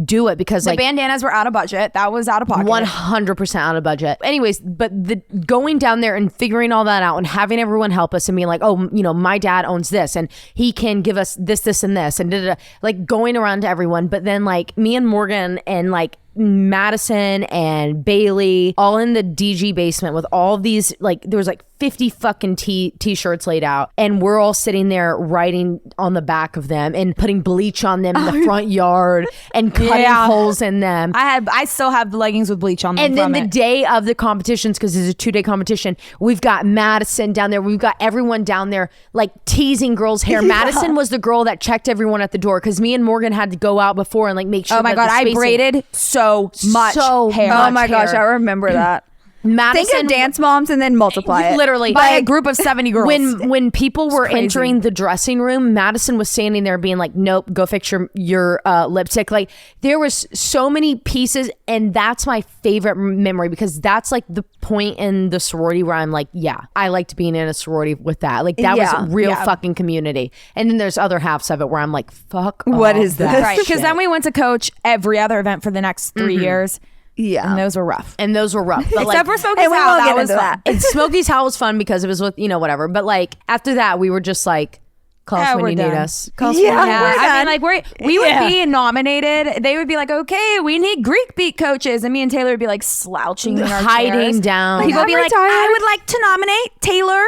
do it because the like bandanas were out of budget. That was out of pocket. 100% out of budget. Anyways, but the going down there and figuring all that out and having everyone help us and being like, oh, you know, my dad owns this and he can give us this and this and da-da-da. Like going around to everyone. But then like me and Morgan and like Madison and Bailey all in the DG basement with all of these, like there was like 50 fucking t-shirts laid out, and we're all sitting there writing on the back of them and putting bleach on them in the front yard and cutting Yeah. holes in them. I still have the leggings with bleach on them. And then from the it. day of the competitions, because it's a 2-day competition, we've got Madison down there. We've got everyone down there like teasing girls' hair. Madison was the girl that checked everyone at the door because me and Morgan had to go out before and like make sure. Oh my that God, the I spacing- braided so much hair. Oh much my gosh, I hair. remember that. Madison, Think of dance moms and then multiply it. literally by a like, group of 70 girls. when people were crazy. entering the dressing room, Madison was standing there being like, nope, go fix your lipstick. Like there was so many pieces, and that's my favorite memory because that's like the point in the sorority where I'm like, yeah, I liked being in a sorority with that. Like that Yeah, was real yeah. fucking community. And then there's other halves of it where I'm like, fuck, What all is that this? right, because shit. then we went to coach every other event for the next 3 years, Yeah. and those were rough. And those were rough. But Except like, for Smokey's And we House, won't that get was into fun. that. and Smokey's House was fun because it was with, you know, whatever. But like after that, we were just like, call us Yeah, when we're you done. need us. Call us Yeah. when you need Yeah, us. I mean, like we would Yeah. be nominated. They would be like, "Okay, we need Greek beat coaches," and me and Taylor would be like slouching in our Hiding chairs. down. People would I'm be like, retired. "I would like to nominate Taylor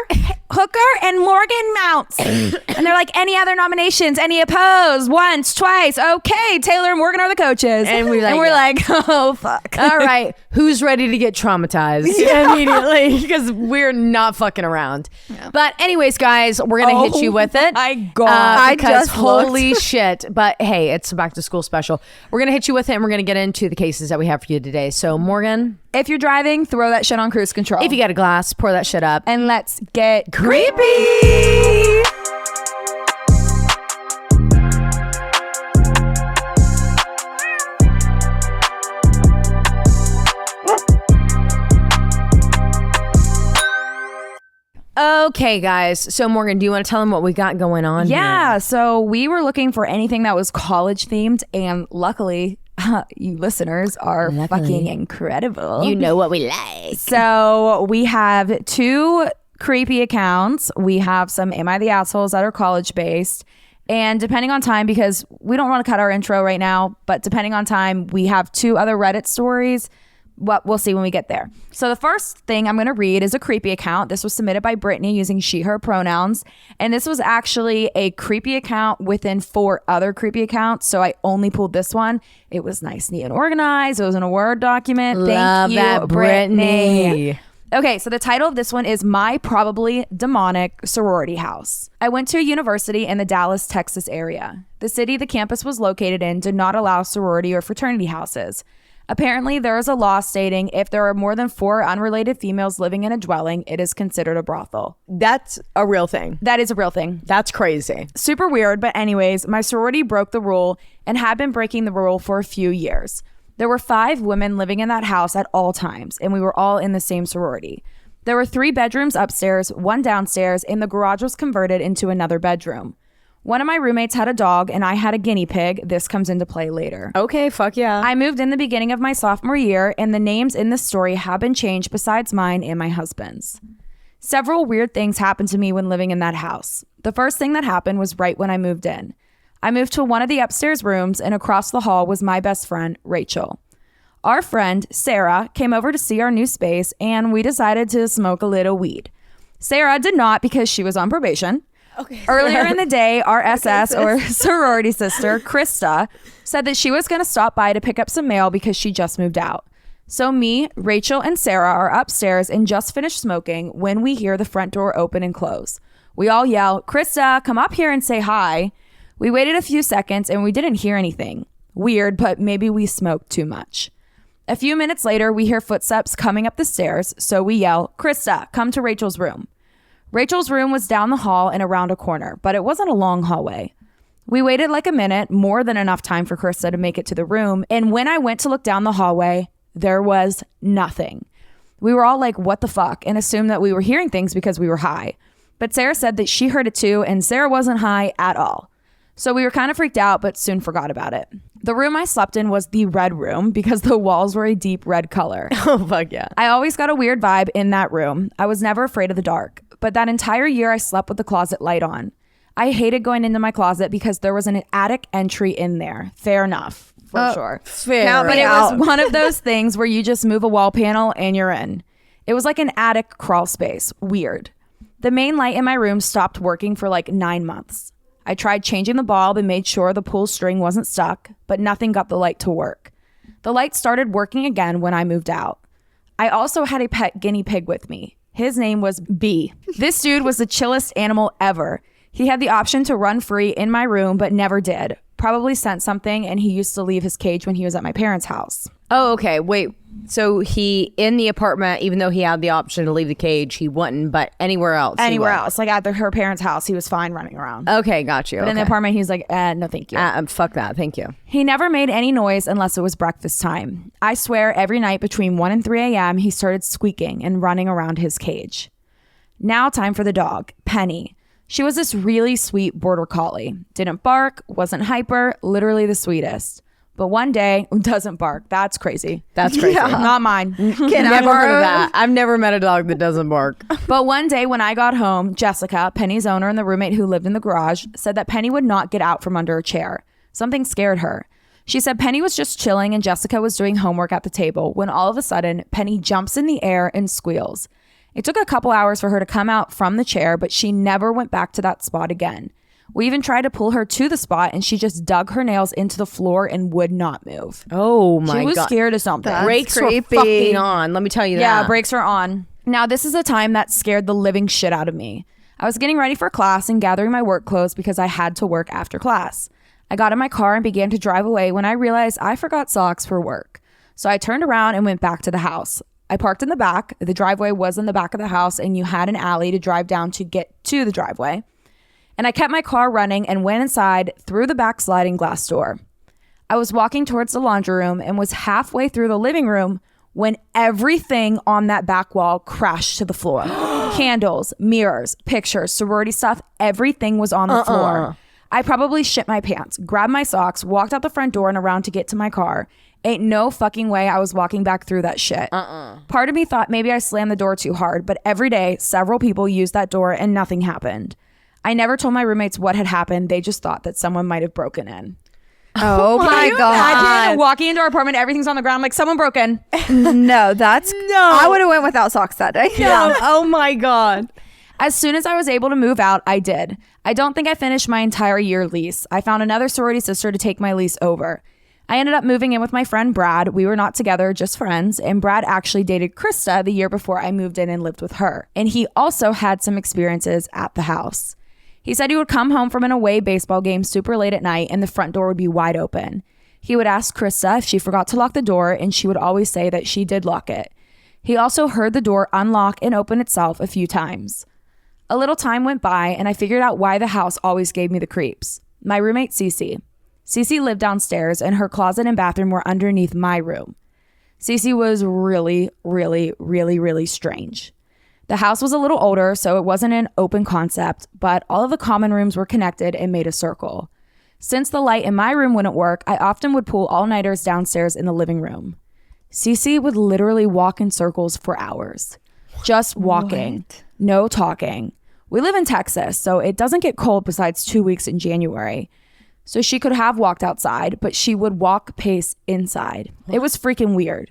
Hooker and Morgan Mounts," and they're like, "Any other nominations? Any opposed? Once, twice? Okay, Taylor and Morgan are the coaches." And we're like, like, "Oh fuck." All right, who's ready to get traumatized immediately? Because we're not fucking around. But anyways, guys, we're gonna hit you with it. my God. I because just looked. holy shit! But hey, it's a back to school special. We're gonna hit you with it, and we're gonna get into the cases that we have for you today. So, Morgan, If you're driving, throw that shit on cruise control. if you got a glass, pour that shit up. and let's get Creepy. Okay, guys. So, Morgan, do you want to tell them what we got going on Yeah, here? so we were looking for anything that was college themed, and luckily, you listeners are fucking incredible. You know what we like. So we have 2 creepy accounts. We have some Am I the Assholes that are college based. And depending on time, because we don't want to cut our intro right now, but depending on time, we have 2 other Reddit stories. What we'll see when we get there. So the first thing I'm going to read is a creepy account. This was submitted by Brittany using she, her pronouns. And this was actually a creepy account within 4 other creepy accounts. So I only pulled this one. It was nice, neat, and organized. It was in a Word document. Love Thank you, that, Brittany. Okay, so the title of this one is My Probably Demonic Sorority House. I went to a university in the Dallas, Texas area. The city the campus was located in did not allow sorority or fraternity houses. Apparently, there is a law stating if there are more than 4 unrelated females living in a dwelling, it is considered a brothel. That's a real thing. That is a real thing. That's crazy. Super weird, but anyways, my sorority broke the rule and had been breaking the rule for a few years. There were 5 women living in that house at all times, and we were all in the same sorority. There were 3 bedrooms upstairs, 1 downstairs, and the garage was converted into another bedroom. One of my roommates had a dog, and I had a guinea pig. This comes into play later. Okay, fuck yeah. I moved in the beginning of my sophomore year, and the names in this story have been changed besides mine and my husband's. Several weird things happened to me when living in that house. The first thing that happened was right when I moved in. I moved to one of the upstairs rooms, and across the hall was my best friend, Rachel. Our friend, Sarah, came over to see our new space, and we decided to smoke a little weed. Sarah did not because she was on probation. Okay. Earlier in the day, our SS or sorority sister, Krista, said that she was going to stop by to pick up some mail because she just moved out. So me, Rachel, and Sarah are upstairs and just finished smoking when we hear the front door open and close. We all yell, "Krista, come up here and say hi." We waited a few seconds and we didn't hear anything. Weird, but maybe we smoked too much. A few minutes later, we hear footsteps coming up the stairs, so we yell, "Krista, come to Rachel's room." Rachel's room was down the hall and around a corner, but it wasn't a long hallway. We waited like a minute, more than enough time for Krista to make it to the room, and when I went to look down the hallway, there was nothing. We were all like, what the fuck, and assumed that we were hearing things because we were high. But Sarah said that she heard it too, and Sarah wasn't high at all. So we were kind of freaked out, but soon forgot about it. The room I slept in was the red room because the walls were a deep red color. Oh, fuck yeah. I always got a weird vibe in that room. I was never afraid of the dark, but that entire year I slept with the closet light on. I hated going into my closet because there was an attic entry in there. Fair enough, for sure. Fair. But it was one of those things where you just move a wall panel and you're in. It was like an attic crawl space. Weird. The main light in my room stopped working for like 9 months. I tried changing the bulb and made sure the pull string wasn't stuck, but nothing got the light to work. The light started working again when I moved out. I also had a pet guinea pig with me. His name was B. This dude was the chillest animal ever. He had the option to run free in my room, but never did. Probably sent something, and he used to leave his cage when he was at my parents' house. Oh, okay. Wait. So he, in the apartment, even though he had the option to leave the cage, he wouldn't, but anywhere else. Anywhere else. Like at her parents' house, he was fine running around. Okay, got you. But in the apartment, he was like, no, thank you. Fuck that. Thank you. He never made any noise unless it was breakfast time. I swear every night between 1 and 3 a.m., he started squeaking and running around his cage. Now time for the dog, Penny. She was this really sweet border collie. Didn't bark, wasn't hyper, literally the sweetest. But one day, doesn't bark. That's crazy. That's crazy. Yeah. Not mine. Can I Never heard borrow of that. I've never met a dog that doesn't bark. But one day when I got home, Jessica, Penny's owner and the roommate who lived in the garage, said that Penny would not get out from under a chair. Something scared her. She said Penny was just chilling and Jessica was doing homework at the table when all of a sudden, Penny jumps in the air and squeals. It took a couple hours for her to come out from the chair, but she never went back to that spot again. We even tried to pull her to the spot and she just dug her nails into the floor and would not move. Oh my God. She was scared of something. That's Brakes creepy. were fucking on. Let me tell you that. Yeah, brakes were on. Now, this is a time that scared the living shit out of me. I was getting ready for class and gathering my work clothes because I had to work after class. I got in my car and began to drive away when I realized I forgot socks for work. So I turned around and went back to the house. I parked in the back. The driveway was in the back of the house and you had an alley to drive down to get to the driveway. And I kept my car running and went inside through the back sliding glass door. I was walking towards the laundry room and was halfway through the living room when everything on that back wall crashed to the floor. Candles, mirrors, pictures, sorority stuff, everything was on the floor. I probably shit my pants, grabbed my socks, walked out the front door and around to get to my car. Ain't no fucking way I was walking back through that shit. Part of me thought maybe I slammed the door too hard, but every day, several people used that door and nothing happened. I never told my roommates what had happened. They just thought that someone might have broken in. Oh my God. Imagine walking into our apartment, everything's on the ground, like someone broke in. No, I would have went without socks that day. No. Oh my God. As soon as I was able to move out, I did. I don't think I finished my entire year lease. I found another sorority sister to take my lease over. I ended up moving in with my friend Brad. We were not together, just friends. And Brad actually dated Krista the year before I moved in and lived with her. And he also had some experiences at the house. He said he would come home from an away baseball game super late at night and the front door would be wide open. He would ask Krista if she forgot to lock the door and she would always say that she did lock it. He also heard the door unlock and open itself a few times. A little time went by and I figured out why the house always gave me the creeps. My roommate Cece. Cece lived downstairs and her closet and bathroom were underneath my room. Cece was really, really, really, really strange. The house was a little older, so it wasn't an open concept, but all of the common rooms were connected and made a circle. Since the light in my room wouldn't work, I often would pull all-nighters downstairs in the living room. Cece would literally walk in circles for hours. Just walking. No talking. We live in Texas, so it doesn't get cold besides 2 weeks in January. So she could have walked outside, but she would walk pace inside. It was freaking weird.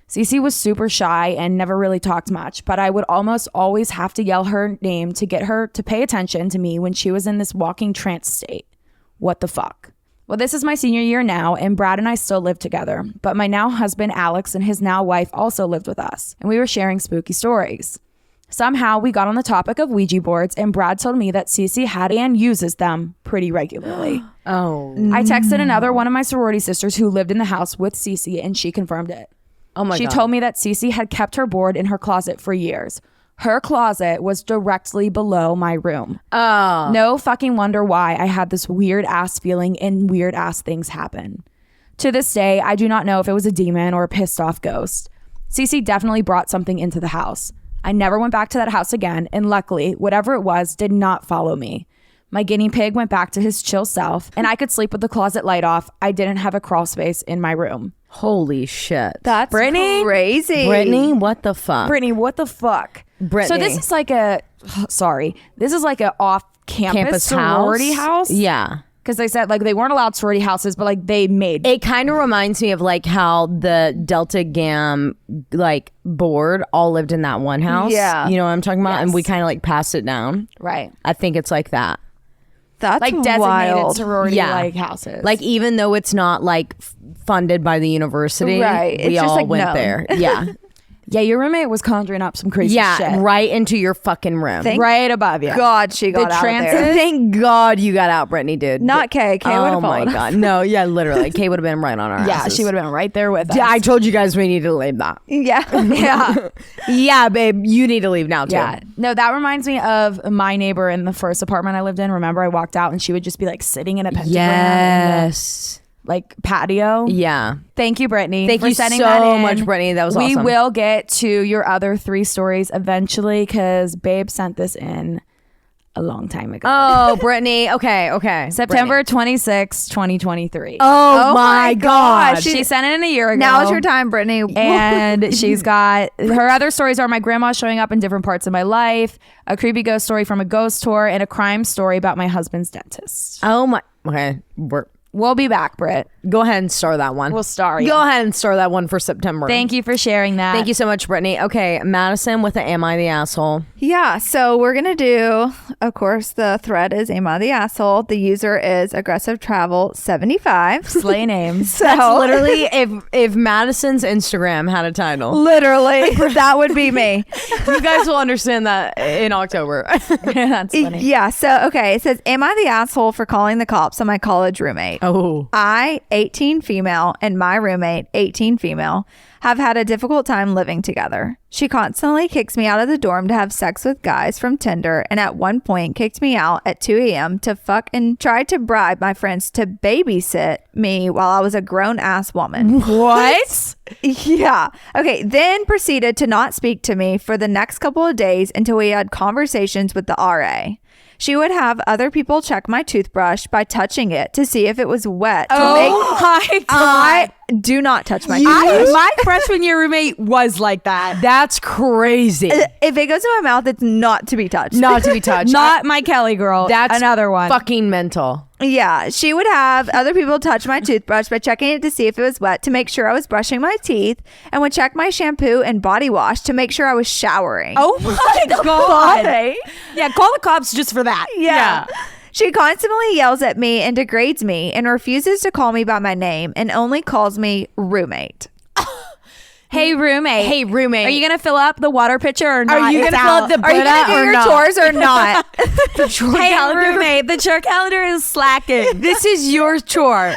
Cece was super shy and never really talked much, but I would almost always have to yell her name to get her to pay attention to me when she was in this walking trance state. What the fuck? Well, this is my senior year now, and Brad and I still live together, but my now husband Alex and his now wife also lived with us, and we were sharing spooky stories. Somehow we got on the topic of Ouija boards, and Brad told me that Cece had and uses them pretty regularly. I texted another one of my sorority sisters who lived in the house with Cece, and she confirmed it. Oh my God. She told me that Cece had kept her board in her closet for years. Her closet was directly below my room. Oh. No fucking wonder why I had this weird ass feeling and weird ass things happen. To this day, I do not know if it was a demon or a pissed off ghost. Cece definitely brought something into the house. I never went back to that house again, and luckily, whatever it was did not follow me. My guinea pig went back to his chill self, and I could sleep with the closet light off. I didn't have a crawl space in my room. Holy shit. That's Brittany? crazy. Brittany, what the fuck? Brittany, what the fuck? Brittany. So this is like this is like a off-campus sorority house? Yeah. Because they said like they weren't allowed sorority houses, but like they made It kind of reminds me of like how the Delta Gam like board all lived in that one house. Yeah. You know what I'm talking about? Yes. And we kind of like passed it down. right. I think it's like that. That's Like designated wild. sorority Yeah. like houses. Like even though it's not like funded by the university, Right. we It's just, all like, went known. there. Yeah. yeah, your roommate was conjuring up some crazy Yeah. shit. Right into your fucking room. Thank Right above you. God she got out of trances? there. Thank God you got out, Brittany, dude. Not Kay. Kay would Oh have my fallen. God. No, yeah, literally. Kay would have been right on our Yeah, asses. she would have been right there with us. Yeah, I told you guys we needed to leave that. Yeah. yeah. Yeah, babe, you need to leave now too. Yeah. No, that reminds me of my neighbor in the first apartment I lived in. Remember, I walked out and she would just be like sitting in a pentagram in Yes. the, like patio. Yeah. Thank you, Brittany. Thank for you sending so that in. much, Brittany. That was We awesome. will get to your other 3 stories eventually because Babe sent this in a long time ago. Oh, Brittany. Okay. September Brittany. 26, 2023. Oh my God. She sent it in a year ago. Now is your time, Brittany. And she's got her other stories are my grandma showing up in different parts of my life, a creepy ghost story from a ghost tour, and a crime story about my husband's dentist. Oh my. Okay. We'll be back, Britt. Go ahead and star that one. We'll star you. Go ahead and star that one for September. Thank you for sharing that. Thank you so much, Brittany. Okay, Madison with the Am I the Asshole? Yeah, so we're gonna do, of course, the thread is Am I the Asshole? The user is Aggressive Travel 75. Slay names. So That's literally if Madison's Instagram had a title. literally that would be me. You guys will understand that in October. That's funny. Yeah, so okay, it says, Am I the asshole for calling the cops on my college roommate? Oh. I, 18 female, and my roommate, 18 female, have had a difficult time living together. She constantly kicks me out of the dorm to have sex with guys from Tinder, and at one point kicked me out at 2 a.m. to fuck and tried to bribe my friends to babysit me while I was a grown-ass woman. What? Yeah. Okay. Then proceeded to not speak to me for the next couple of days until we had conversations with the RA. She would have other people check my toothbrush by touching it to see if it was wet. Oh my God. I do not touch my toothbrush. My freshman year roommate was like that. That's crazy. If it goes in my mouth, it's not to be touched. Not to be touched. Not my Kelly girl. That's another one. Fucking mental. Yeah, she would have other people touch my toothbrush by checking it to see if it was wet to make sure I was brushing my teeth, and would check my shampoo and body wash to make sure I was showering. Oh my God. Body. Yeah, call the cops just for that. Yeah. She constantly yells at me and degrades me and refuses to call me by my name and only calls me roommate. Hey roommate. Hey, roommate. Are you gonna fill up the water pitcher or not? Are you It's gonna fill out. up the Are you going to do or your not? chores or not? Hey roommate, the chore calendar is slacking. This is your chore.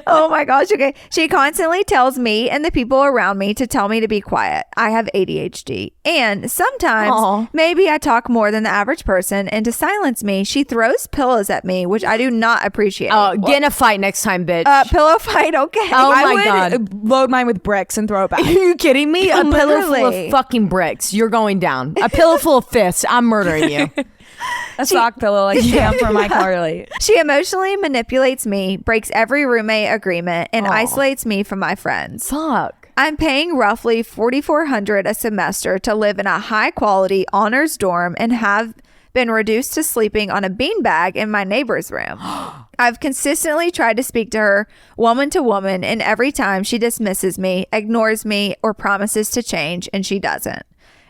Oh my gosh. Okay. She constantly tells me and the people around me to tell me to be quiet. I have ADHD. And sometimes Aw. maybe I talk more than the average person. And to silence me, she throws pillows at me, which I do not appreciate. Oh, get in a fight next time, bitch. Pillow fight. Okay. Oh I my would God. load mine with bricks and throw it back. Are you kidding me? A pillow full Literally. of fucking bricks. You're going down. A pillow full of fists. I'm murdering you. A sock pillow like Sam for my Carly. She emotionally manipulates me, breaks every roommate agreement, and isolates me from my friends. Fuck. I'm paying roughly $4,400 a semester to live in a high quality honors dorm and have been reduced to sleeping on a beanbag in my neighbor's room. I've consistently tried to speak to her woman to woman, and every time she dismisses me, ignores me, or promises to change, and she doesn't.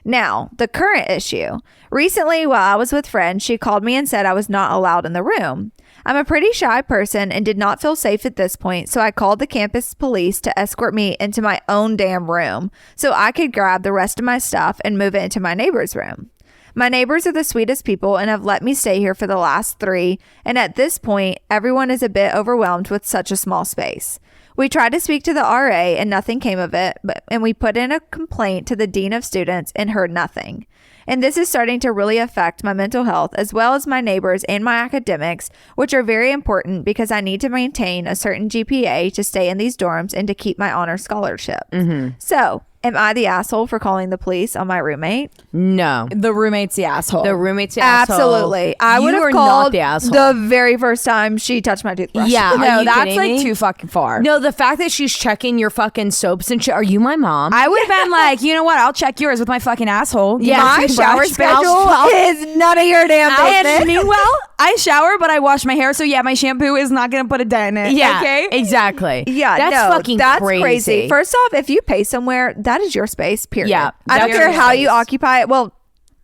Now, the current issue. Recently, while I was with friends, she called me and said I was not allowed in the room. I'm a pretty shy person and did not feel safe at this point, so I called the campus police to escort me into my own damn room so I could grab the rest of my stuff and move it into my neighbor's room. My neighbors are the sweetest people and have let me stay here for the last 3, and at this point, everyone is a bit overwhelmed with such a small space. We tried to speak to the RA and nothing came of it, and we put in a complaint to the dean of students and heard nothing. And this is starting to really affect my mental health as well as my neighbors and my academics, which are very important because I need to maintain a certain GPA to stay in these dorms and to keep my honor scholarship. So, am I the asshole for calling the police on my roommate? No. The roommate's the asshole. The roommate's the asshole. Absolutely. I would You have are called not the asshole. the very first time she touched my toothbrush. Yeah. Are No, you that's kidding like me? too fucking far. No, the fact that she's checking your fucking soaps and shit. Are you my mom? I would have been like, you know what? I'll check yours with my fucking asshole. Yeah, My toothbrush, shower bitch. schedule is none of your damn And business. meanwhile, I shower, but I wash my hair. So yeah, my shampoo is not going to put a dent in it. Yeah. Okay. Exactly. Yeah, That's no, fucking that's crazy. First off, if you pay somewhere, that is your space, period. Yeah, I don't that's care your how you space. occupy it. Well,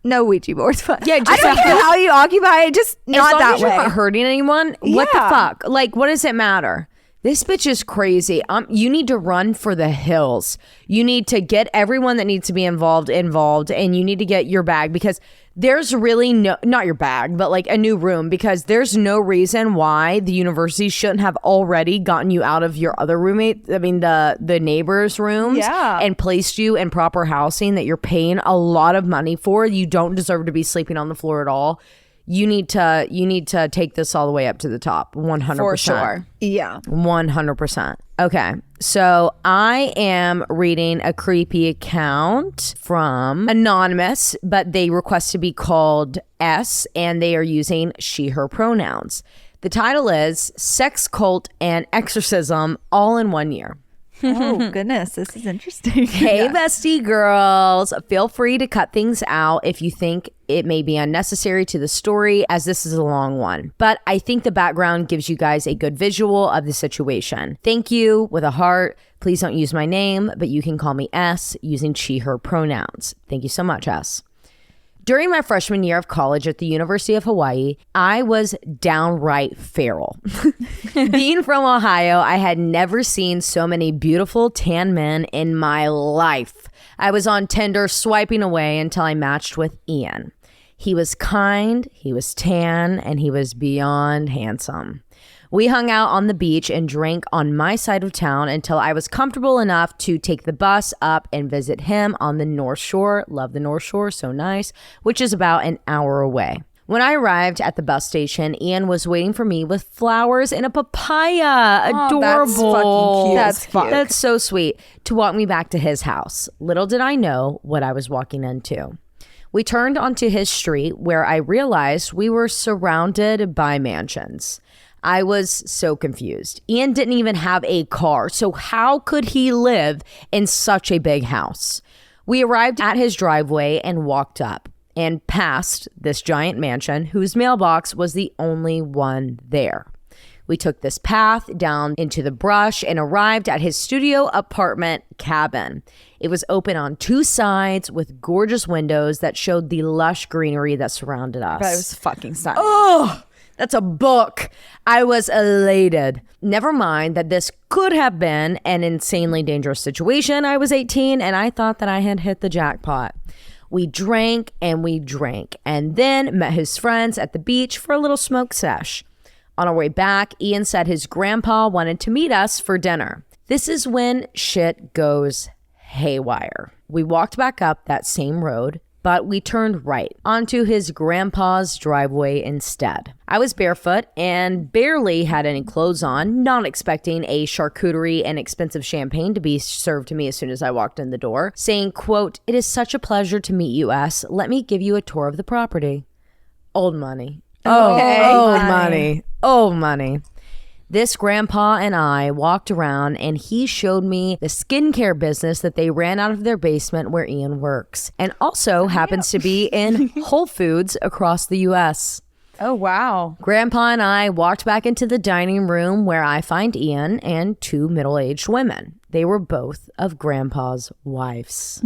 no Ouija boards, but Yeah, I just don't care how you occupy it, just As not long that as you're way. not hurting anyone, what the Yeah. fuck? Like, what does it matter? This bitch is crazy. You need to run for the hills. You need to get everyone that needs to be involved, and you need to get your bag because there's really not your bag, but like a new room because there's no reason why the university shouldn't have already gotten you out of your other roommate. I mean, the neighbor's rooms Yeah. and placed you in proper housing that you're paying a lot of money for. You don't deserve to be sleeping on the floor at all. You need to take this all the way up to the top. 100%. For sure. Yeah. 100%. Okay. So I am reading a creepy account from Anonymous, but they request to be called S and they are using she, her pronouns. The title is Sex Cult and Exorcism All in 1 Year. Oh, goodness. This is interesting. Hey, bestie girls. Feel free to cut things out if you think it may be unnecessary to the story, as this is a long one. But I think the background gives you guys a good visual of the situation. Thank you with a heart. Please don't use my name, but you can call me S using she, her pronouns. Thank you so much, S. During my freshman year of college at the University of Hawaii, I was downright feral. Being from Ohio, I had never seen so many beautiful tan men in my life. I was on Tinder swiping away until I matched with Ian. He was kind, he was tan, and he was beyond handsome. We hung out on the beach and drank on my side of town until I was comfortable enough to take the bus up and visit him on the North Shore. Love the North Shore, so nice, which is about an hour away. When I arrived at the bus station, Ian was waiting for me with flowers and a papaya. Adorable. That's fucking cute. That's cute. That's so sweet. To walk me back to his house. Little did I know what I was walking into. We turned onto his street where I realized we were surrounded by mansions. I was so confused. Ian didn't even have a car, so how could he live in such a big house? We arrived at his driveway and walked up and past this giant mansion whose mailbox was the only one there. We took this path down into the brush and arrived at his studio apartment cabin. It was open on two sides with gorgeous windows that showed the lush greenery that surrounded us. But it was fucking stunning. Oh, that's a book. I was elated. Never mind that this could have been an insanely dangerous situation. I was 18 and I thought that I had hit the jackpot. We drank and then met his friends at the beach for a little smoke sesh. On our way back, Ian said his grandpa wanted to meet us for dinner. This is when shit goes haywire. We walked back up that same road, but we turned right onto his grandpa's driveway instead. I was barefoot and barely had any clothes on, not expecting a charcuterie and expensive champagne to be served to me as soon as I walked in the door, saying, quote, "It is such a pleasure to meet you, S. Let me give you a tour of the property." Old money. Old money. This grandpa and I walked around and he showed me the skincare business that they ran out of their basement where Ian works and also happens to be in Whole Foods across the U.S. Oh, wow. Grandpa and I walked back into the dining room where I find Ian and two middle-aged women. They were both of Grandpa's wives.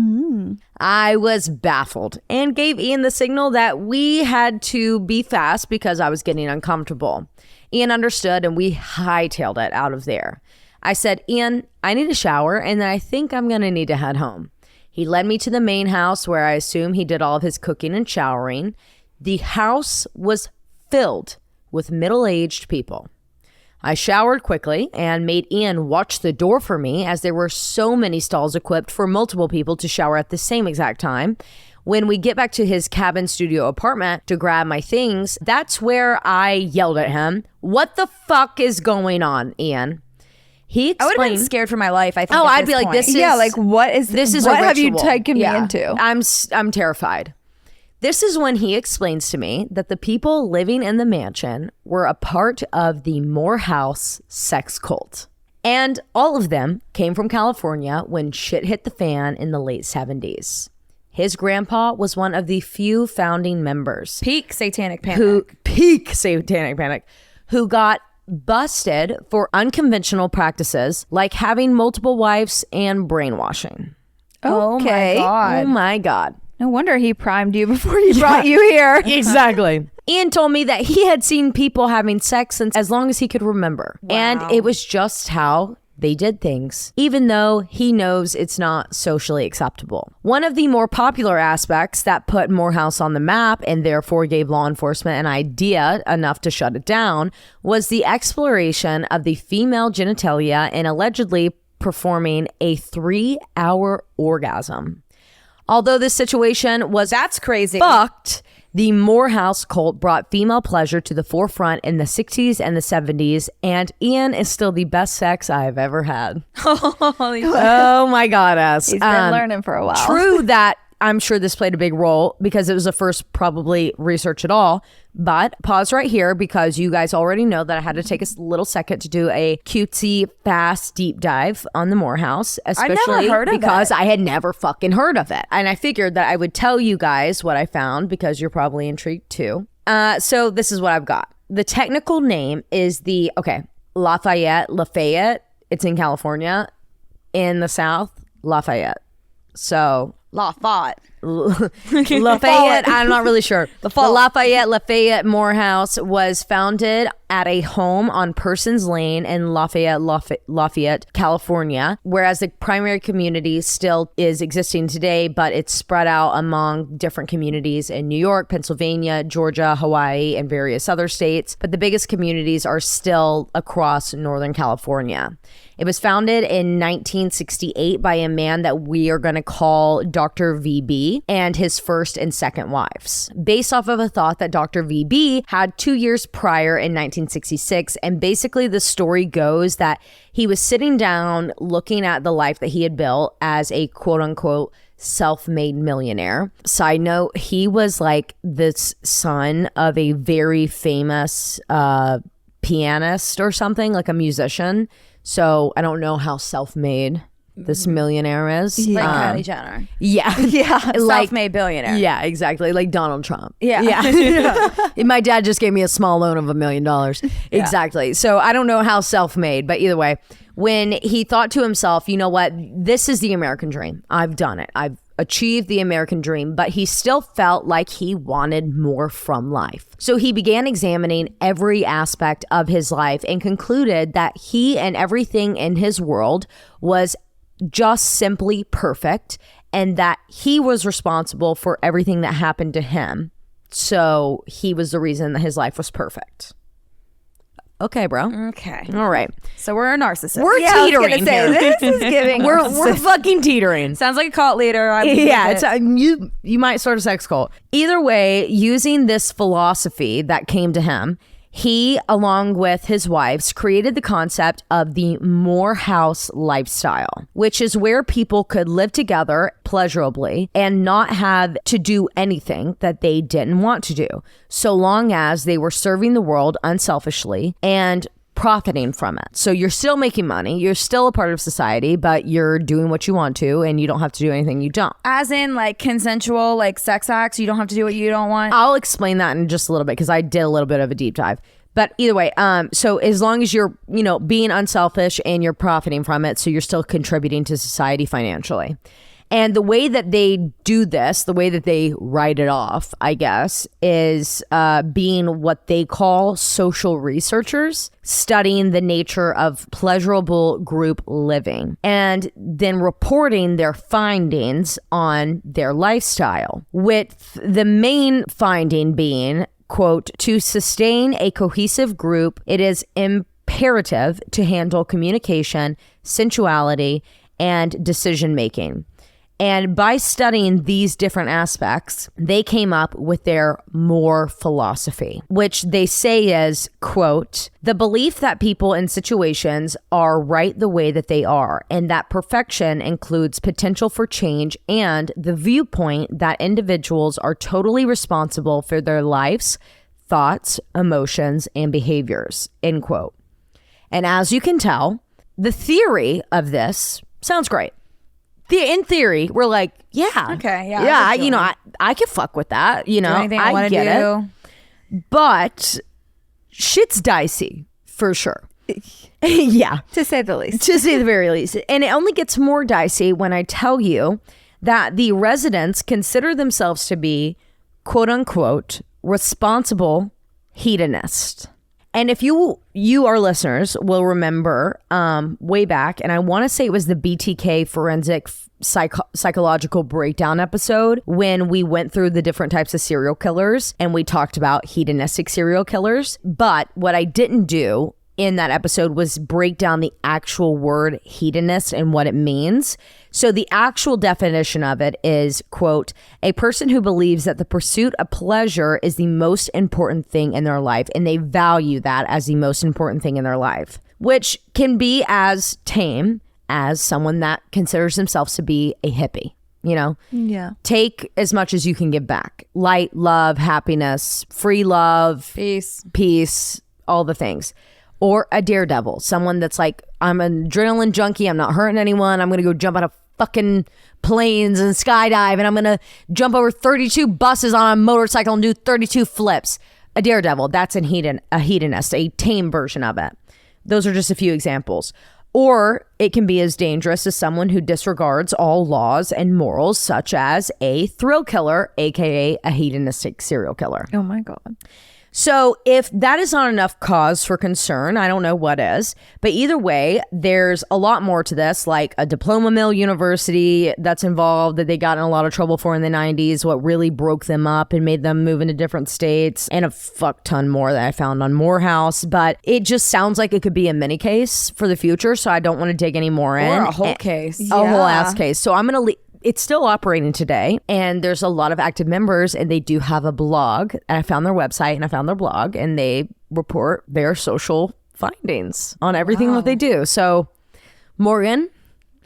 I was baffled and gave Ian the signal that we had to be fast because I was getting uncomfortable. Ian understood and we hightailed it out of there. I said, "Ian, I need a shower and then I think I'm going to need to head home." He led me to the main house where I assume he did all of his cooking and showering. The house was filled with middle-aged people. I showered quickly and made Ian watch the door for me as there were so many stalls equipped for multiple people to shower at the same exact time. When we get back to his cabin studio apartment to grab my things, that's where I yelled at him, "What the fuck is going on, Ian?" He explained, I would have been scared for my life, I think. Oh, at I'd be like, point. this is... Yeah, like what is This is what a have you ritual. taken me Yeah. into? I'm terrified. This is when he explains to me that the people living in the mansion were a part of the Morehouse sex cult. And all of them came from California when shit hit the fan in the late 70s. His grandpa was one of the few founding members Peak satanic panic. who got busted for unconventional practices like having multiple wives and brainwashing. Okay. Oh my God. No wonder he primed you before he brought you here. Exactly. Ian told me that he had seen people having sex since as long as he could remember. Wow. And it was just how they did things, even though he knows it's not socially acceptable. One of the more popular aspects that put Morehouse on the map and therefore gave law enforcement an idea enough to shut it down was the exploration of the female genitalia and allegedly performing a 3-hour orgasm. Although this situation was That's crazy. fucked, the Morehouse cult brought female pleasure to the forefront in the 60s and the 70s, and Ian is still the best sex I've ever had. Holy shit. Oh my God, ass. He's been learning for a while. True that I'm sure this played a big role because it was the first probably research at all. But pause right here because you guys already know that I had to take a little second to do a cutesy, fast deep dive on the Morehouse, especially heard of because it. I had never fucking heard of it. And I figured that I would tell you guys what I found because you're probably intrigued too. So this is what I've got. The technical name is Lafayette. It's in California. In the South, Lafayette. So Lafayette. Lafayette, I'm not really sure. The Lafayette Morehouse was founded at a home on Persons Lane in Lafayette, California, whereas the primary community still is existing today, but it's spread out among different communities in New York, Pennsylvania, Georgia, Hawaii, and various other states. But the biggest communities are still across Northern California. It was founded in 1968 by a man that we are going to call Dr. VB and his first and second wives, based off of a thought that Dr. VB had 2 years prior in 1966. And basically the story goes that he was sitting down looking at the life that he had built as a quote unquote self-made millionaire. Side note, he was like this son of a very famous pianist or something, like a musician. So I don't know how self-made this millionaire is. Like Kylie Jenner. Yeah. Self-made billionaire. Yeah, exactly. Like Donald Trump. Yeah. My dad just gave me a small loan of $1 million. Exactly. So I don't know how self-made, but either way, when he thought to himself, you know what, this is the American dream. I've done it. I've achieved the American dream, but he still felt like he wanted more from life. So he began examining every aspect of his life and concluded that he and everything in his world was just simply perfect and that he was responsible for everything that happened to him. So he was the reason that his life was perfect. Okay, bro. Okay. All right. So we're a narcissist. We're teetering here. This is giving. We're fucking teetering. Sounds like a cult leader. It's you might start a sex cult. Either way, using this philosophy that came to him, he, along with his wives, created the concept of the Morehouse lifestyle, which is where people could live together pleasurably and not have to do anything that they didn't want to do, so long as they were serving the world unselfishly and profiting from it. So you're still making money, you're still a part of society, but you're doing what you want to and you don't have to do anything you don't. As in like consensual, like sex acts, you don't have to do what you don't want. I'll explain that in just a little bit because I did a little bit of a deep dive. But either way, so as long as you're, being unselfish and you're profiting from it, so you're still contributing to society financially. And the way that they do this, the way that they write it off, I guess, is being what they call social researchers, studying the nature of pleasurable group living, and then reporting their findings on their lifestyle, with the main finding being, quote, to sustain a cohesive group, it is imperative to handle communication, sensuality, and decision making. And by studying these different aspects, they came up with their more philosophy, which they say is, quote, the belief that people in situations are right the way that they are, and that perfection includes potential for change, and the viewpoint that individuals are totally responsible for their lives, thoughts, emotions, and behaviors, end quote. And as you can tell, the theory of this sounds great. In theory, we're like, yeah. Okay, yeah. Yeah, I can fuck with that. Do anything I want to do. It. But shit's dicey, for sure. Yeah. To say the least. To say the very least. And it only gets more dicey when I tell you that the residents consider themselves to be, quote unquote, responsible hedonists. And if you our listeners will remember way back, and I want to say it was the BTK forensic psychological breakdown episode when we went through the different types of serial killers and we talked about hedonistic serial killers. But what I didn't do in that episode was break down the actual word hedonist and what it means. So the actual definition of it is, quote, a person who believes that the pursuit of pleasure is the most important thing in their life, and they value that as the most important thing in their life, which can be as tame as someone that considers themselves to be a hippie. Yeah. Take as much as you can give back. Light, love, happiness, free love, peace, all the things. Or a daredevil, someone that's like, I'm an adrenaline junkie, I'm not hurting anyone, I'm gonna go jump out of fucking planes and skydive, and I'm gonna jump over 32 buses on a motorcycle and do 32 flips. A daredevil, that's a hedonist, a tame version of it. Those are just a few examples. Or it can be as dangerous as someone who disregards all laws and morals, such as a thrill killer, aka a hedonistic serial killer. Oh my God. So if that is not enough cause for concern, I don't know what is. But either way, there's a lot more to this, like a diploma mill university that's involved that they got in a lot of trouble for in the 90s, what really broke them up and made them move into different states, and a fuck ton more that I found on Morehouse. But it just sounds like it could be a mini case for the future, so I don't want to dig any more in. Or a whole case. A whole ass case. So I'm going to it's still operating today, and there's a lot of active members, and they do have a blog, and I found their website and I found their blog, and they report their social findings on everything that they do. So Morgan,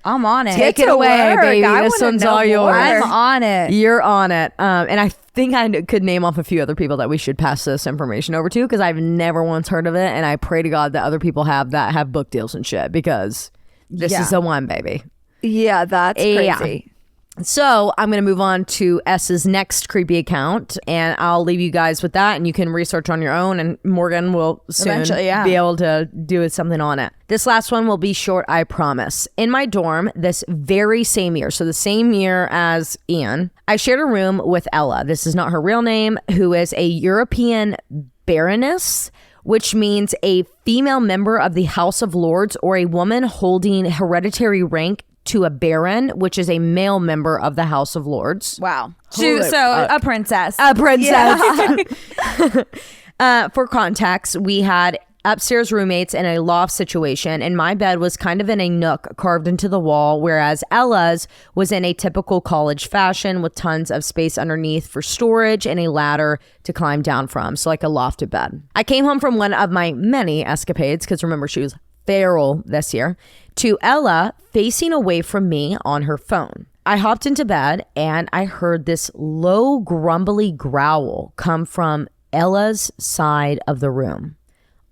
I'm on it. take it away, baby. This one's all yours. I'm on it. You're on it. And I think I could name off a few other people that we should pass this information over to, because I've never once heard of it, and I pray to God that other people have book deals and shit, because this is the one, baby. Yeah, that's crazy. So I'm going to move on to S's next creepy account, and I'll leave you guys with that, and you can research on your own, and Morgan will soon be able to do something on it. This last one will be short, I promise. In my dorm this very same year, so the same year as Ian, I shared a room with Ella. This is not her real name, who is a European baroness, which means a female member of the House of Lords, or a woman holding hereditary rank to a baron, which is a male member of the House of Lords. Wow. So a princess. A princess. Yeah. For context, we had upstairs roommates in a loft situation, and my bed was kind of in a nook carved into the wall, whereas Ella's was in a typical college fashion with tons of space underneath for storage and a ladder to climb down from. So like a lofted bed. I came home from one of my many escapades, because remember, she was feral this year, to Ella facing away from me on her phone. I hopped into bed and I heard this low grumbly growl come from Ella's side of the room,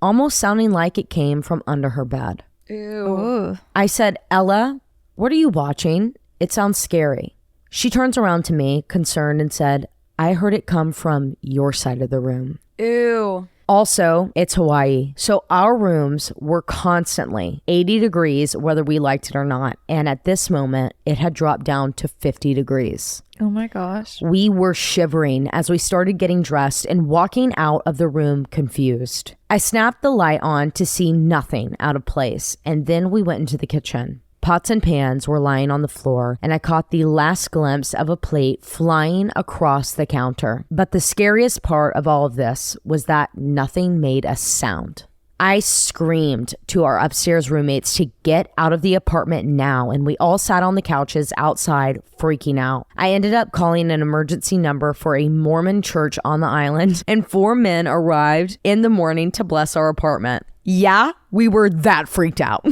almost sounding like it came from under her bed. Ew. I said, Ella, what are you watching? It sounds scary. She turns around to me, concerned, and said, I heard it come from your side of the room. Ew. Also, it's Hawaii, so our rooms were constantly 80 degrees whether we liked it or not. And at this moment, it had dropped down to 50 degrees. Oh my gosh. We were shivering as we started getting dressed and walking out of the room confused. I snapped the light on to see nothing out of place, and then we went into the kitchen. Pots and pans were lying on the floor, and I caught the last glimpse of a plate flying across the counter. But the scariest part of all of this was that nothing made a sound. I screamed to our upstairs roommates to get out of the apartment now, and we all sat on the couches outside freaking out. I ended up calling an emergency number for a Mormon church on the island, and 4 men arrived in the morning to bless our apartment. Yeah, we were that freaked out.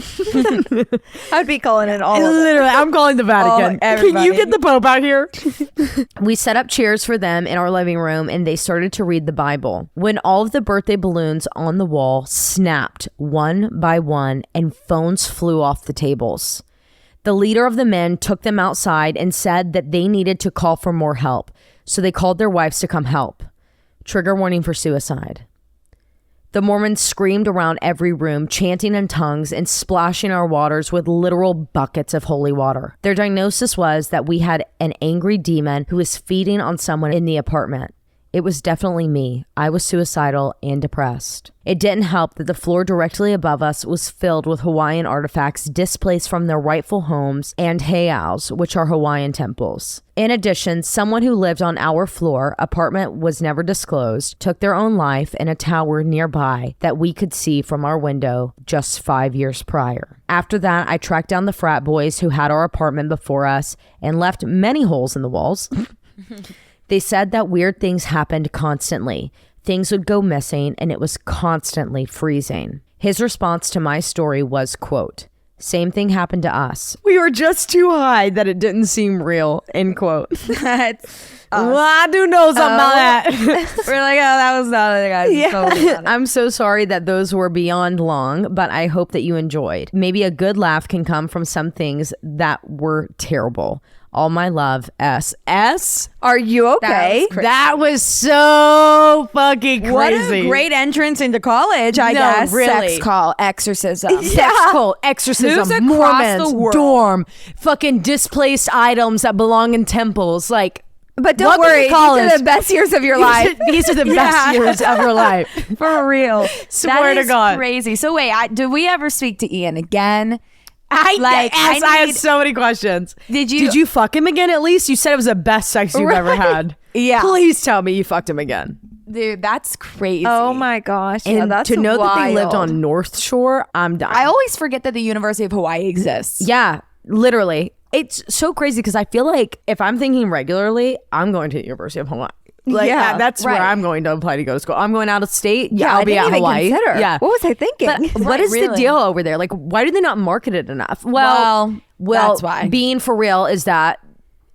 I'd be calling it all. Literally, I'm calling the Vatican. Can you get the Pope out here? We set up chairs for them in our living room, and they started to read the Bible. When all of the birthday balloons on the wall snapped one by one and phones flew off the tables. The leader of the men took them outside and said that they needed to call for more help. So they called their wives to come help. Trigger warning for suicide. The Mormons screamed around every room, chanting in tongues and splashing our waters with literal buckets of holy water. Their diagnosis was that we had an angry demon who was feeding on someone in the apartment. It was definitely me. I was suicidal and depressed. It didn't help that the floor directly above us was filled with Hawaiian artifacts displaced from their rightful homes and heiaus, which are Hawaiian temples. In addition, someone who lived on our floor, apartment was never disclosed, took their own life in a tower nearby that we could see from our window just 5 years prior. After that, I tracked down the frat boys who had our apartment before us and left many holes in the walls. They said that weird things happened constantly. Things would go missing, and it was constantly freezing. His response to my story was, quote, same thing happened to us. We were just too high that it didn't seem real, end quote. Well, I do know something about that. We're like, oh, that was not it, guys. Yeah. I'm so sorry that those were beyond long, but I hope that you enjoyed. Maybe a good laugh can come from some things that were terrible. All my love, S. S? Are you okay? That was so fucking crazy. What a great entrance into college, I No, guess. really. Sex call, exorcism. Sex cult, exorcism, Moves across Mormons, the world. dorm, fucking displaced items that belong in temples. Like, But don't welcome to worry, these college. are the best years of your life. These are the best years of your life. For real. Swear to God. Crazy. So wait, did we ever speak to Ian again? I had need- so many questions. Did you- Did you fuck him again at least? You said it was the best sex you've ever had. Yeah. Please tell me you fucked him again. Dude, that's crazy. Oh my gosh. Yeah, And that's to know that they lived wild. on North Shore, I'm dying. I always forget that the University of Hawaii exists. Yeah, literally. It's so crazy because I feel like if I'm thinking regularly, I'm going to the University of Hawaii. Like Yeah, that's where right. I'm going to apply to go to school. I'm going out of state. Yeah, I'll I be didn't at even Hawaii. consider. Yeah. What was I thinking? But what Right, is the really. deal over there? Like, why do they not market it enough? Well, that's why. Being for real is that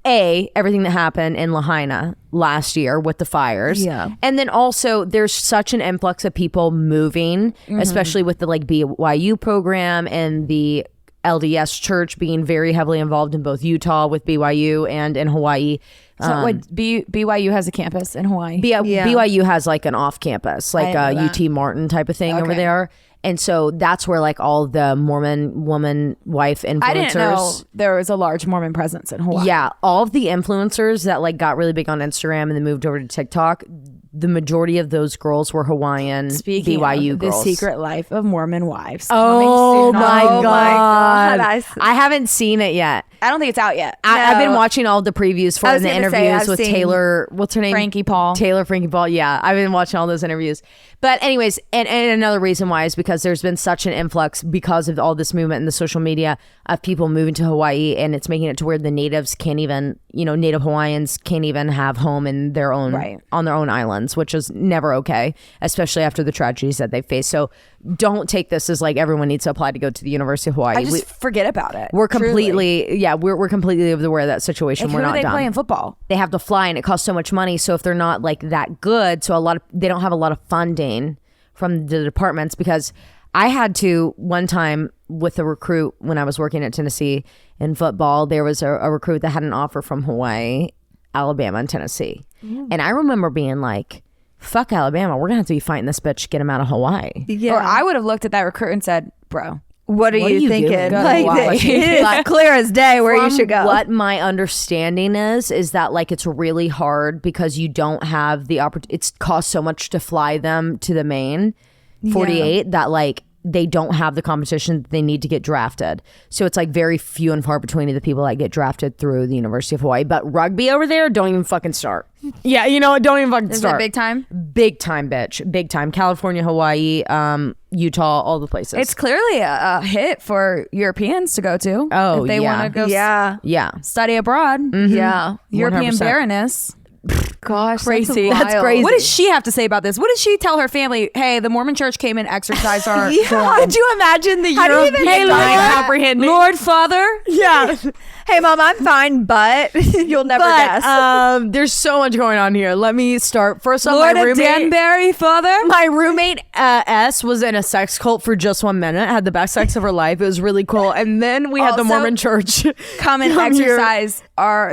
everything that happened in Lahaina last year with the fires. Yeah. And then also there's such an influx of people moving, especially with the like BYU program and the LDS church being very heavily involved in both Utah with BYU and in Hawaii. So BYU has a campus in Hawaii. Yeah. BYU has like an off campus, like I a didn't know that. UT Martin type of thing over Okay. there. And so that's where like all the Mormon woman wife influencers. I didn't know there was a large Mormon presence in Hawaii. Yeah, all of the influencers that like got really big on Instagram and then moved over to TikTok, the majority of those girls were Hawaiian Speaking BYU of girls. The Secret Life of Mormon Wives. Oh coming soon. my Oh my god! God, I haven't seen it yet. I don't think it's out yet. I've been No. watching all the previews for I it was and the gonna say, interviews I've with seen Taylor. What's her name? Frankie Paul. Frankie Paul. Yeah, I've been watching all those interviews. But anyways, and another reason why is because there's been such an influx because of all this movement in the social media of people moving to Hawaii, and it's making it to where the natives can't even, Native Hawaiians can't even have home in their own Right. on their own islands, which is never okay, especially after the tragedies that they faced. So don't take this as like everyone needs to apply to go to the University of Hawaii. I just forget about it. We're truly. completely, we're completely aware of that situation. Like, We're who not do they done. play in football? They have to fly, and it costs so much money. So if they're not like that good, so they don't have a lot of funding from the departments. Because I had to one time with a recruit when I was working at Tennessee in football, there was a recruit that had an offer from Hawaii, Alabama, and Tennessee, and I remember being like, "Fuck Alabama, we're gonna have to be fighting this bitch, get him out of Hawaii." Yeah. Or I would have looked at that recruit and said, bro, What are you thinking? doing? Go to Like, Hawaii. it is clear as day where you From should go. What my understanding is that like it's really hard because you don't have the opportunity. It costs so much to fly them to the main 48 that like they don't have the competition that they need to get drafted. So it's like very few and far between of the people that get drafted through the University of Hawaii. But rugby over there, don't even fucking start. Yeah, don't even fucking is start. it big time? Big time, bitch. Big time. California, Hawaii, Utah, all the places. It's clearly a hit for Europeans to go to. Oh, if they yeah. want to go Yeah. yeah. study abroad. Yeah. European 100%. Baroness. Gosh, Crazy. That's, That's wild. crazy. What does she have to say about this? What does she tell her family? Hey, the Mormon church came and exercised our dorm. Could you imagine the How do you European even mind define comprehending? Lord Father. Yeah. Hey, Mom, I'm fine, but you'll never But guess. there's so much going on here. Let me start. First off, Lord my of roommate, Danbury, Father. my roommate S was in a sex cult for just 1 minute. Had the best sex of her life. It was really cool. And then we had the Also, Mormon church Come and come here. exercise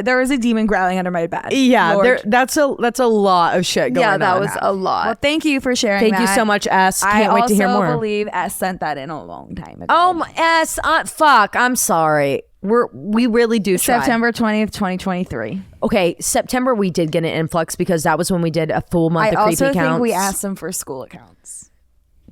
there was a demon growling under my bed. Yeah, Lord. that's a lot of shit going on. Yeah, that was a lot. Well, thank you for sharing Thank you that. so much, S. I Can't wait to hear also more. believe S sent that in a long time ago. Oh my S, fuck. I'm sorry. We really do try. September 20th, 2023. Okay, September we did get an influx because that was when we did a full month I of also creepy think counts. we asked them for school accounts.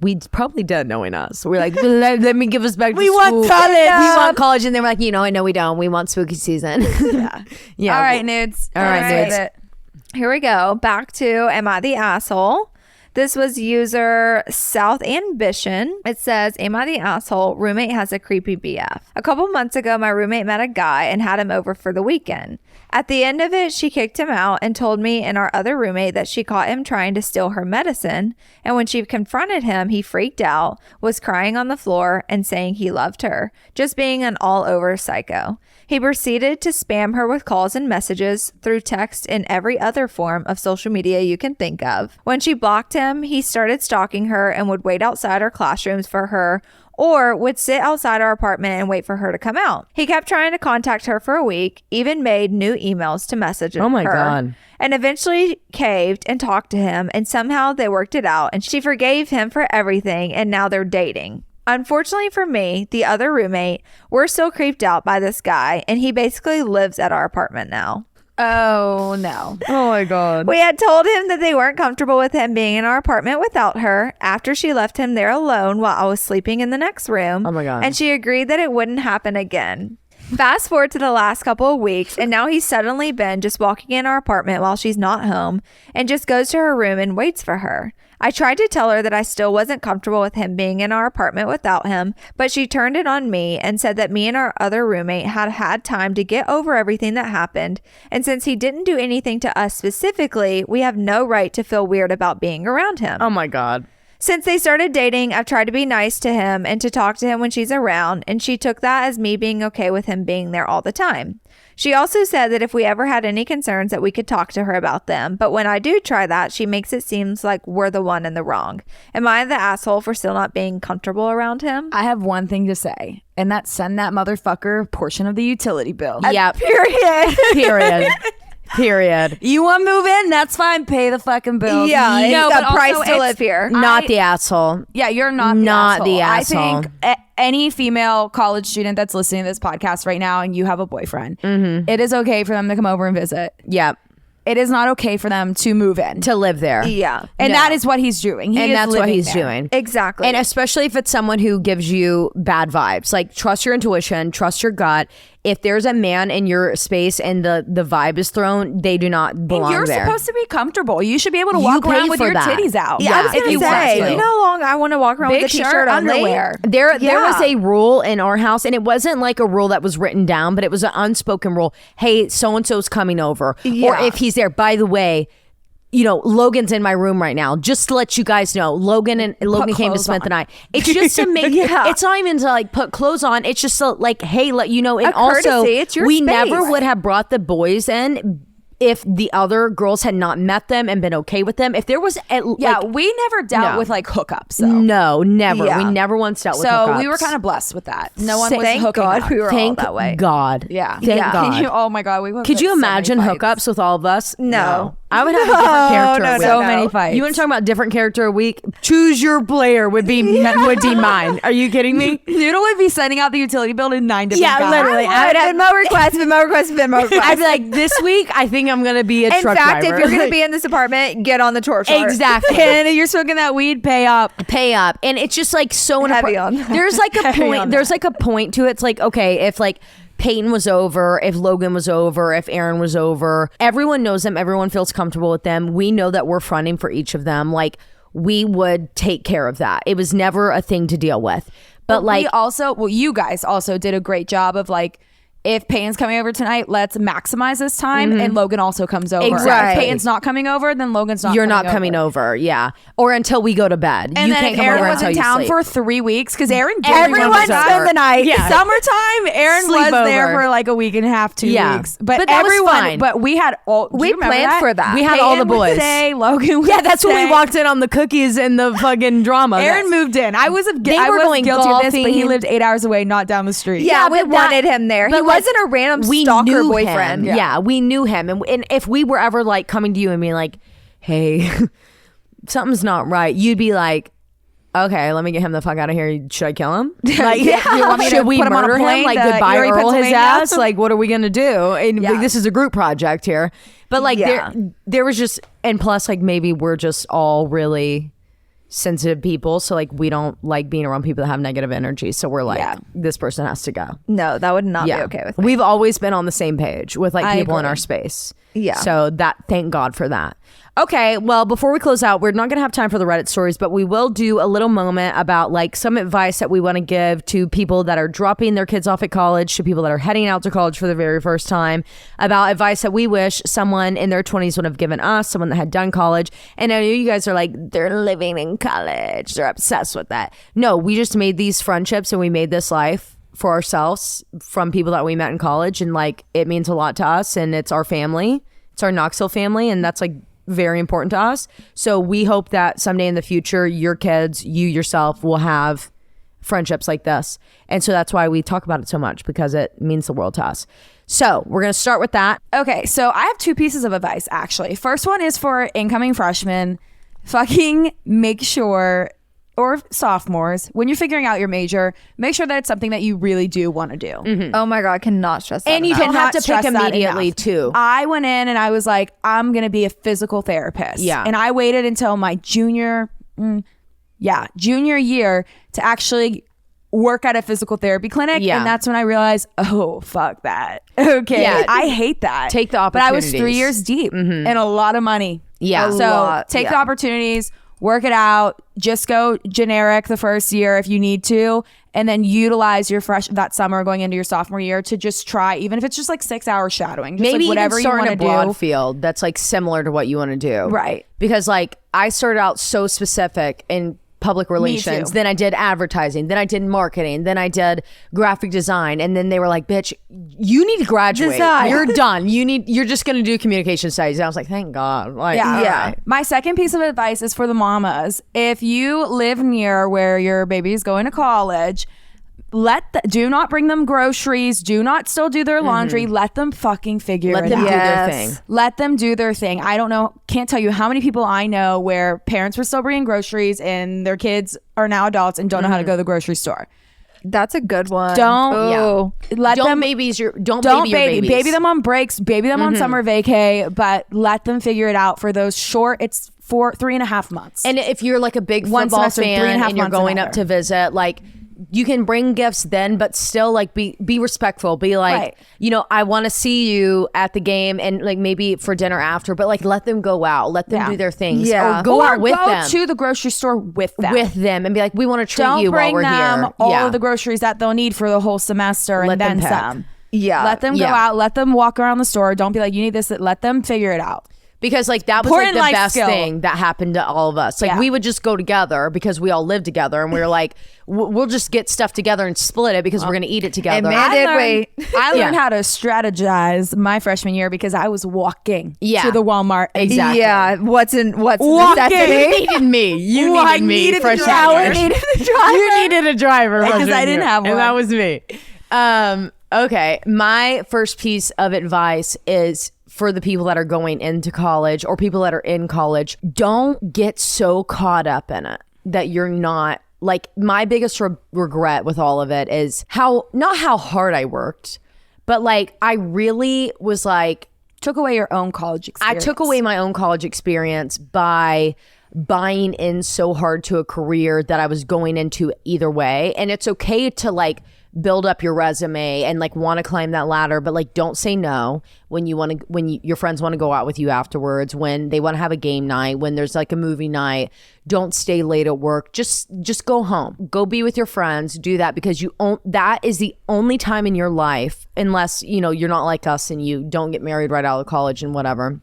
We probably did, knowing us. We're like, let me give us back. We to want school. college. We want college, and they were like, I know we don't. We want spooky season. Yeah. Yeah. All right, nudes. All right, Let's nudes. get it. Here we go. Back to Am I the Asshole? This was user South Ambition. It says, Am I the asshole? Roommate has a creepy BF. A couple months ago, my roommate met a guy and had him over for the weekend. At the end of it, she kicked him out and told me and our other roommate that she caught him trying to steal her medicine. And when she confronted him, he freaked out, was crying on the floor, and saying he loved her, just being an all-over psycho. He proceeded to spam her with calls and messages through text and every other form of social media you can think of. When she blocked him him, he started stalking her and would wait outside our classrooms for her, or would sit outside our apartment and wait for her to come out. He kept trying to contact her for a week, even made new emails to message her. Oh my God. And eventually caved and talked to him, and somehow they worked it out, and she forgave him for everything, and now they're dating. Unfortunately for me, the other roommate, we're still creeped out by this guy, and he basically lives at our apartment now. Oh, no. Oh my God. We had told him that they weren't comfortable with him being in our apartment without her after she left him there alone while I was sleeping in the next room. Oh my God. And she agreed that it wouldn't happen again. Fast forward to the last couple of weeks, and now he's suddenly been just walking in our apartment while she's not home and just goes to her room and waits for her. I tried to tell her that I still wasn't comfortable with him being in our apartment without him, but she turned it on me and said that me and our other roommate had time to get over everything that happened. And since he didn't do anything to us specifically, we have no right to feel weird about being around him. Oh my God. Since they started dating, I've tried to be nice to him and to talk to him when she's around, and she took that as me being okay with him being there all the time. She also said that if we ever had any concerns that we could talk to her about them, but when I do try that, she makes it seem like we're the one in the wrong. Am I the asshole for still not being comfortable around him? I have one thing to say, and that's send that motherfucker a portion of the utility bill. Yeah. Period. Period. You want to move in? That's fine. Pay the fucking bill. Yeah, no, it's but a price also to it's- live here. Not the asshole. Yeah, you're not Not the I asshole. think any female college student that's listening to this podcast right now and you have a boyfriend, it is okay for them to come over and visit. Yep. It is not okay for them to move in. To live there. Yeah. And No. that is what he's doing. And that's what he's doing. Exactly. And especially if it's someone who gives you bad vibes, like trust your intuition, trust your gut. If there's a man in your space and the vibe is thrown, they do not belong You're there. supposed to be comfortable. You should be able to You walk pay around with for your that. titties out. Yeah, I was if gonna you want say, to. you know how long I want to walk around Big with a shirt, t-shirt only? underwear. There was Yeah. a rule in our house, and it wasn't like a rule that was written down, but it was an unspoken rule. Hey, so-and-so's coming over. Or Yeah. if he's there, by the way, you know, Logan's in my room right now. Just to let you guys know, Logan came to clothes spend on. the night. It's just to make, Yeah. it's not even to like put clothes on. It's just to like, hey, let you know. And A also, courtesy. It's your we space. never would have brought the boys in if the other girls had not met them and been okay with them. If there was, Yeah, like, we never dealt No. with like hookups. Though. no, never. Yeah. We never once dealt with So we hookups. were kind of blessed with that. No one was Thank hooking God up. we were all Thank that way. God. Yeah. Thank Yeah. God. Oh my God. We Could you imagine hookups with all of us? No. I would have a different character. no, a week. So many fights. You want to talk about different character a week? Choose your player would be mine. Are you kidding me? Noodle would be sending out the utility bill to 9 different Yeah, guys. literally. I would have Venmo request, Venmo request, Venmo request. I'd be like, this week I think I'm gonna be a In truck fact, driver. if you're going to be in this apartment, get on the tour chart. exactly. And if you're smoking that weed, pay up. Pay up, and it's just like so Heavy on that. There's like a Heavy on point. There's like a point to it. It's like, okay, if like Peyton was over, if Logan was over, if Aaron was over, everyone knows them, everyone feels comfortable with them. We know that we're fronting for each of them. Like, we would take care of that. It was never a thing to deal with. But like, we also, you guys also did a great job of like, if Peyton's coming over tonight, let's maximize this time. And Logan also comes over. Exactly. If Peyton's not coming over, then Logan's not you're coming not coming over. Yeah. Or until we go to bed. And you then can't if come Aaron over was until in you town sleep. for 3 weeks, because Aaron did Everyone was spend over. the night. Yeah. Summertime, Aaron was Sleepover. there for like a week and a half, 2 Yeah. weeks. But But that was everyone, fine. but we had all, do We you remember planned for that. We had all the Peyton would boys. stay, Logan would Yeah, that's when we stay. walked in on the cookies and the fucking drama. Aaron moved in. I was They I were was going guilty of this, but he golfing. lived 8 hours away, not down the street. Yeah, we but wanted him there. He but, like, wasn't a random we stalker knew boyfriend. him. Yeah, we knew him. And if we were ever like coming to you and being like, hey, something's not right, you'd be like, okay, let me get him the fuck out of here. Should I kill him? Like, You want me to should we put him on a murder him? plane Like, to goodbye, Erie, Earl his Pennsylvania? ass? Like, what are we going to do? And Yeah. this is a group project here. But like, Yeah. there was just, and plus, like, maybe we're just all really sensitive people, so like we don't like being around people that have negative energy, so we're like, Yeah. this person has to go. No, that would not be okay with me. We've always been on the same page with like I people in agree. our space. Yeah. So that, thank God for that. Okay, well, before we close out, we're not going to have time for the Reddit stories, but we will do a little moment about like some advice that we want to give to people that are dropping their kids off at college, to people that are heading out to college for the very first time, about advice that we wish someone in their 20s would have given us, someone that had done college. And I know you guys are like, they're living in college, they're obsessed with that. No, we just made these friendships and we made this life for ourselves from people that we met in college, and like it means a lot to us, and it's our family, it's our Knoxville family, and that's like very important to us. So we hope that someday in the future, your kids, you yourself will have friendships like this. And so that's why we talk about it so much, because it means the world to us. So we're going to start with that. Okay, so I have 2 pieces of advice, actually. First one is for incoming freshmen. Fucking make sure, or sophomores, when you're figuring out your major, make sure that it's something that you really do want to do. Oh my God, I cannot stress that And you enough. don't have to pick stress that immediately enough. too. I went in and I was like, I'm going to be a physical therapist. Yeah. And I waited until my junior year to actually work at a physical therapy clinic. Yeah. And that's when I realized, oh, fuck that. Okay. Yeah. I hate that. Take the But I was 3 opportunities. years deep and a lot of money. Yeah. A So lot, take the yeah. opportunities, work it out, just go generic the first year if you need to, and then utilize your that summer going into your sophomore year to just try, even if it's just like 6 hours shadowing, just Maybe like whatever even you start want in to a broad do. field that's like similar to what you want to do. Right. Because like I started out so specific in public relations, too. then I did advertising, then I did marketing, then I did graphic design, and then they were like, bitch, you need to graduate. Design. You're done. You're just gonna do communication studies. And I was like, thank God. Like, Yeah. all Yeah. right. My second piece of advice is for the mamas. If you live near where your baby is going to college, do not bring them groceries. Do not still do their laundry. Let them fucking figure Let it them out. do their Yes. thing. Let them do their thing. I don't know, can't tell you how many people I know where parents were still bringing groceries and their kids are now adults and don't know how to go to the grocery store. That's a good one. Don't- Oh. Let Don't them baby your baby babies. them on breaks, baby them on summer vacay, but let them figure it out for those short. It's 3.5 months. And if you're like a big One football semester, fan 3.5 and you're months going up another. to visit, like you can bring gifts then, but still like be respectful. Be like, Right. you know, I want to see you at the game and like maybe for dinner after, but like let them go out, let them Yeah. do their things, Yeah. or go out with go them, to the grocery store with them. and be like, we want to treat Don't you while bring we're them here. all Yeah. of the groceries that they'll need for the whole semester Let and them then pick. some. Yeah. Let them go Yeah. out. Let them walk around the store. Don't be like, you need this. Let them figure it out. Because like that was like Important the life best skill. thing that happened to all of us. Like Yeah. we would just go together because we all live together, and we were like, we'll just get stuff together and split it because we're gonna eat it together. man- did we? I learned Yeah. how to strategize my freshman year because I was walking Yeah. to the Walmart. Exactly. Yeah. What's Walking. necessity? You needed me. You Well, I needed me. needed the freshman driver. year. I needed the driver. You needed a driver Because freshman I didn't year, have one. and that was me. Okay, my first piece of advice is for the people that are going into college or people that are in college. Don't get so caught up in it that you're not. Like my biggest regret with all of it is not how hard I worked, but like I really was like, Took away your own college I experience. took away my own college experience by buying in so hard to a career that I was going into either way. And it's okay to like build up your resume and like want to climb that ladder, but like don't say no when your friends want to go out with you afterwards, when they want to have a game night, when there's like a movie night. Don't stay late at work. Just go home. Go be with your friends. Do that because that is the only time in your life, unless you know you're not like us and you don't get married right out of college and whatever.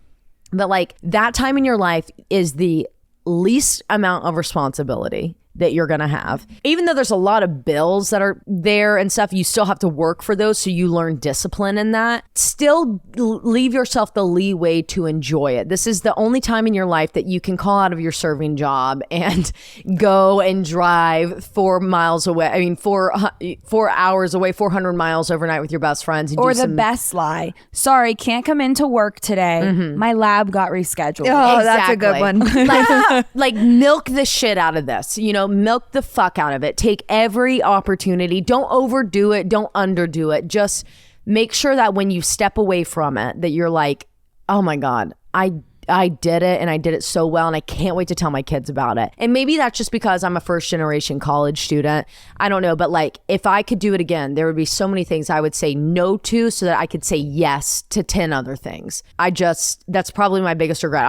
But like that time in your life is the least amount of responsibility that you're gonna have. Even though there's a lot of bills that are there and stuff, you still have to work for those, so you learn discipline in that. Still leave yourself the leeway to enjoy it. This is the only time in your life that you can call out of your serving job and go and drive 4 miles away. I mean, 4 hours away, 400 miles overnight with your best friends. And Or do the some, best lie. Sorry, can't come into work today. My lab got rescheduled. Oh, that's a good one. like milk the shit out of this, you know, milk the fuck out of it. Take every opportunity. Don't overdo it. Don't underdo it. Just make sure that when you step away from it, that you're like, oh my God, I did it and I did it so well and I can't wait to tell my kids about it. And maybe that's just because I'm a first generation college student. I don't know. But like if I could do it again, there would be so many things I would say no to so that I could say yes to 10 other things. That's probably my biggest regret.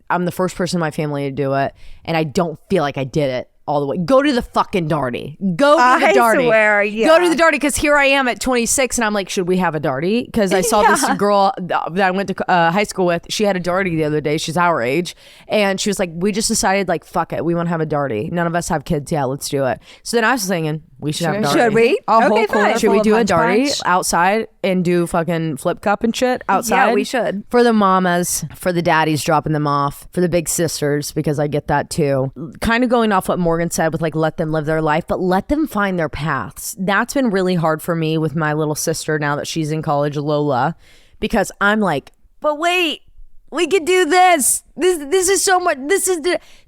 I'm the first person in my family to do it and I don't feel like I did it all the way. Go to the fucking Darty. Go to the Darty. Swear, yeah. Go to the Darty because here I am at 26 and I'm like, should we have a Darty? Because I saw this girl that I went to high school with. She had a Darty the other day. She's our age. And she was like, we just decided like, fuck it. We want to have a Darty. None of us have kids. Yeah, let's do it. So then I was thinking, We should have darty. Should we? A whole Okay, cooler fine. Should we full do of a punch darty punch? outside and do fucking flip cup and shit outside? Yeah, we should. For the mamas, for the daddies dropping them off, for the big sisters, because I get that too. Kind of going off what Morgan said with like, let them live their life, but let them find their paths. That's been really hard for me with my little sister now that she's in college, Lola, because I'm like, but wait, we could do this. This is so much.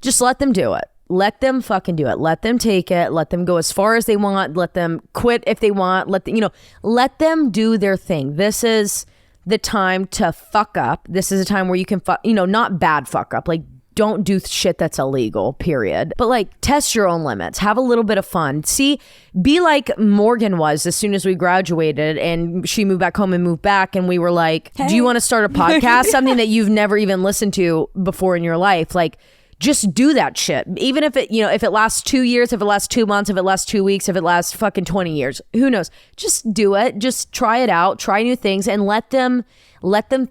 Just let them do it. Let them fucking do it. Let them take it. Let them go as far as they want. Let them quit if they want. Let them do their thing. This is the time to fuck up. This is a time where you can not bad fuck up. Like, don't do shit that's illegal, period. But like, test your own limits. Have a little bit of fun. See, be like Morgan was as soon as we graduated and she moved back home and moved back. And we were like, do you want to start a podcast? Something that you've never even listened to before in your life. Like, just do that shit. Even if if it lasts 2 years, if it lasts 2 months, if it lasts 2 weeks, if it lasts fucking 20 years, who knows? Just do it. Just try it out. Try new things and let them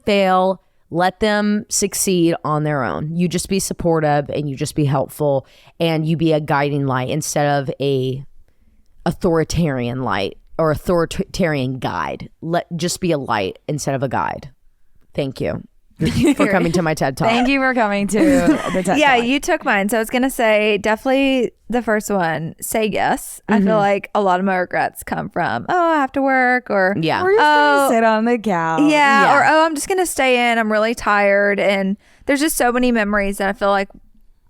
fail. Let them succeed on their own. You just be supportive and you just be helpful and you be a guiding light instead of a authoritarian light or authoritarian guide. Just be a light instead of a guide. Thank you for coming to my TED Talk. Thank you for coming to the TED Yeah, Talk. you took mine. So I was going to say definitely the first one, say yes. I feel like a lot of my regrets come from, I have to work or Yeah. We're just gonna sit on the couch. Yeah, or I'm just gonna stay in. I'm really tired, and there's just so many memories that I feel like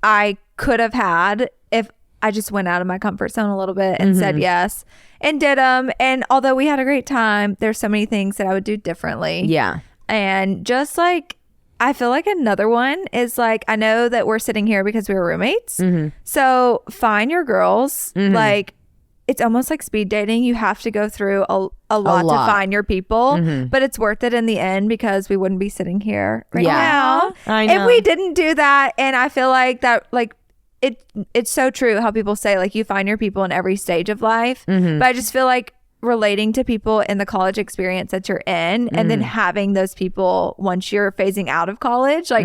I could have had if I just went out of my comfort zone a little bit and said yes and did them. And although we had a great time, there's so many things that I would do differently. Yeah. And just like, I feel like another one is like, I know that we're sitting here because we were roommates. So find your girls. Like, it's almost like speed dating. You have to go through a lot to find your people, but it's worth it in the end because we wouldn't be sitting here right now I know. if we didn't do that. And I feel like that, like, it's so true how people say like you find your people in every stage of life. But I just feel like relating to people in the college experience that you're in and then having those people once you're phasing out of college, like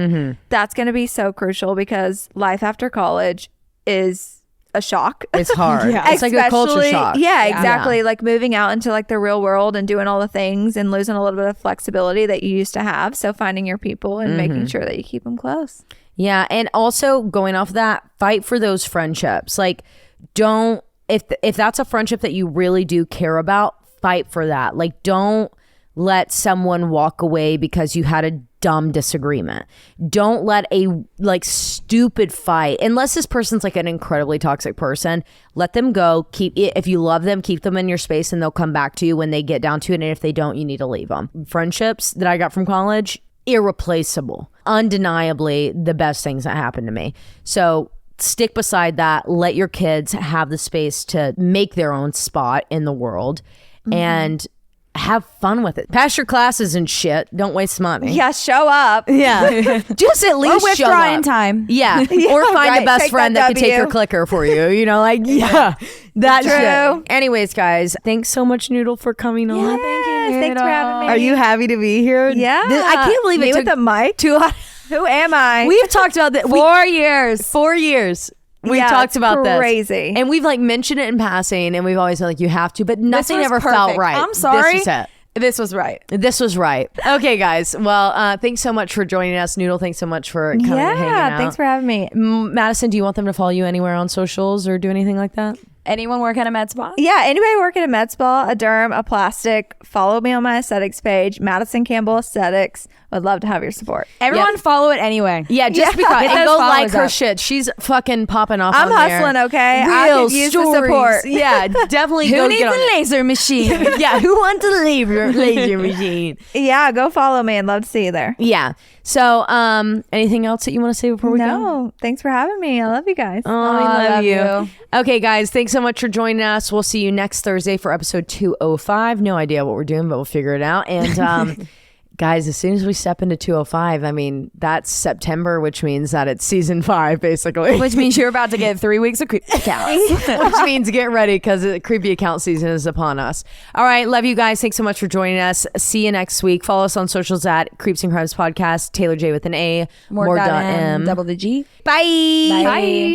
that's going to be so crucial because life after college is a shock. It's hard. Yeah. It's like a culture Especially- shock. Yeah, exactly. Like moving out into like the real world and doing all the things and losing a little bit of flexibility that you used to have. So finding your people and making sure that you keep them close. Yeah, and also going off that, fight for those friendships. Like, don't if that's a friendship that you really do care about, fight for that. Like, don't let someone walk away because you had a dumb disagreement. Don't let a like stupid fight, unless this person's like an incredibly toxic person, let them go. If you love them, keep them in your space and they'll come back to you when they get down to it. And if they don't, you need to leave them. Friendships that I got from college, irreplaceable, undeniably the best things that happened to me. So stick beside that. Let your kids have the space to make their own spot in the world and have fun with it. Pass your classes and shit. Don't waste money. Yeah, show up. Yeah. Just at least Or show withdraw up. in time. Yeah. Or find right. a best Take friend that that can take W. your clicker for you. You know, like, that True. shit. Anyways, guys, thanks so much, Noodle, for coming on. Thank you. Thanks for having me. Are you happy to be here? Yeah. I can't believe Me it with took the mic. 2 hours. Who am I? We've talked about that. 4 years. 4 years. We've Yeah, talked it's about this. crazy. And we've like mentioned it in passing and we've always been like, you have to, but nothing was ever felt perfect. right. I'm sorry. This is it. This was right. This was right. Okay, guys. Well, thanks so much for joining us. Noodle, thanks so much for coming and hanging out. thanks for having me. Madison, do you want them to follow you anywhere on socials or do anything like that? Anyone work at a med spa? Yeah, anybody working at a med spa, a derm, a plastic, follow me on my aesthetics page, Madison Campbell Aesthetics. Would love to have your support. Everyone follow it anyway. Yeah, just Yeah. because. Get And those go like followers her up. shit. She's fucking popping off I'm on there. hustling, okay? I Real could use stories. the support. Yeah, definitely Who go needs get on a it. laser machine? Yeah, who wants a laser machine? Yeah, go follow me. I'd love to see you there. Yeah. So, anything else that you want to say before we go? No, thanks for having me. I love you guys. Oh, I love you. you. Okay, guys, thanks so much for joining us. We'll see you next Thursday for episode 205. No idea what we're doing, but we'll figure it out. And guys, as soon as we step into 205, I mean, that's September, which means that it's season 5, basically. Which means you're about to get 3 weeks of creepy accounts. Which means get ready because the creepy account season is upon us. All right. Love you guys. Thanks so much for joining us. See you next week. Follow us on socials at Creeps and Crimes Podcast. Taylor J with an A. More dot M, double the G. Bye. Bye.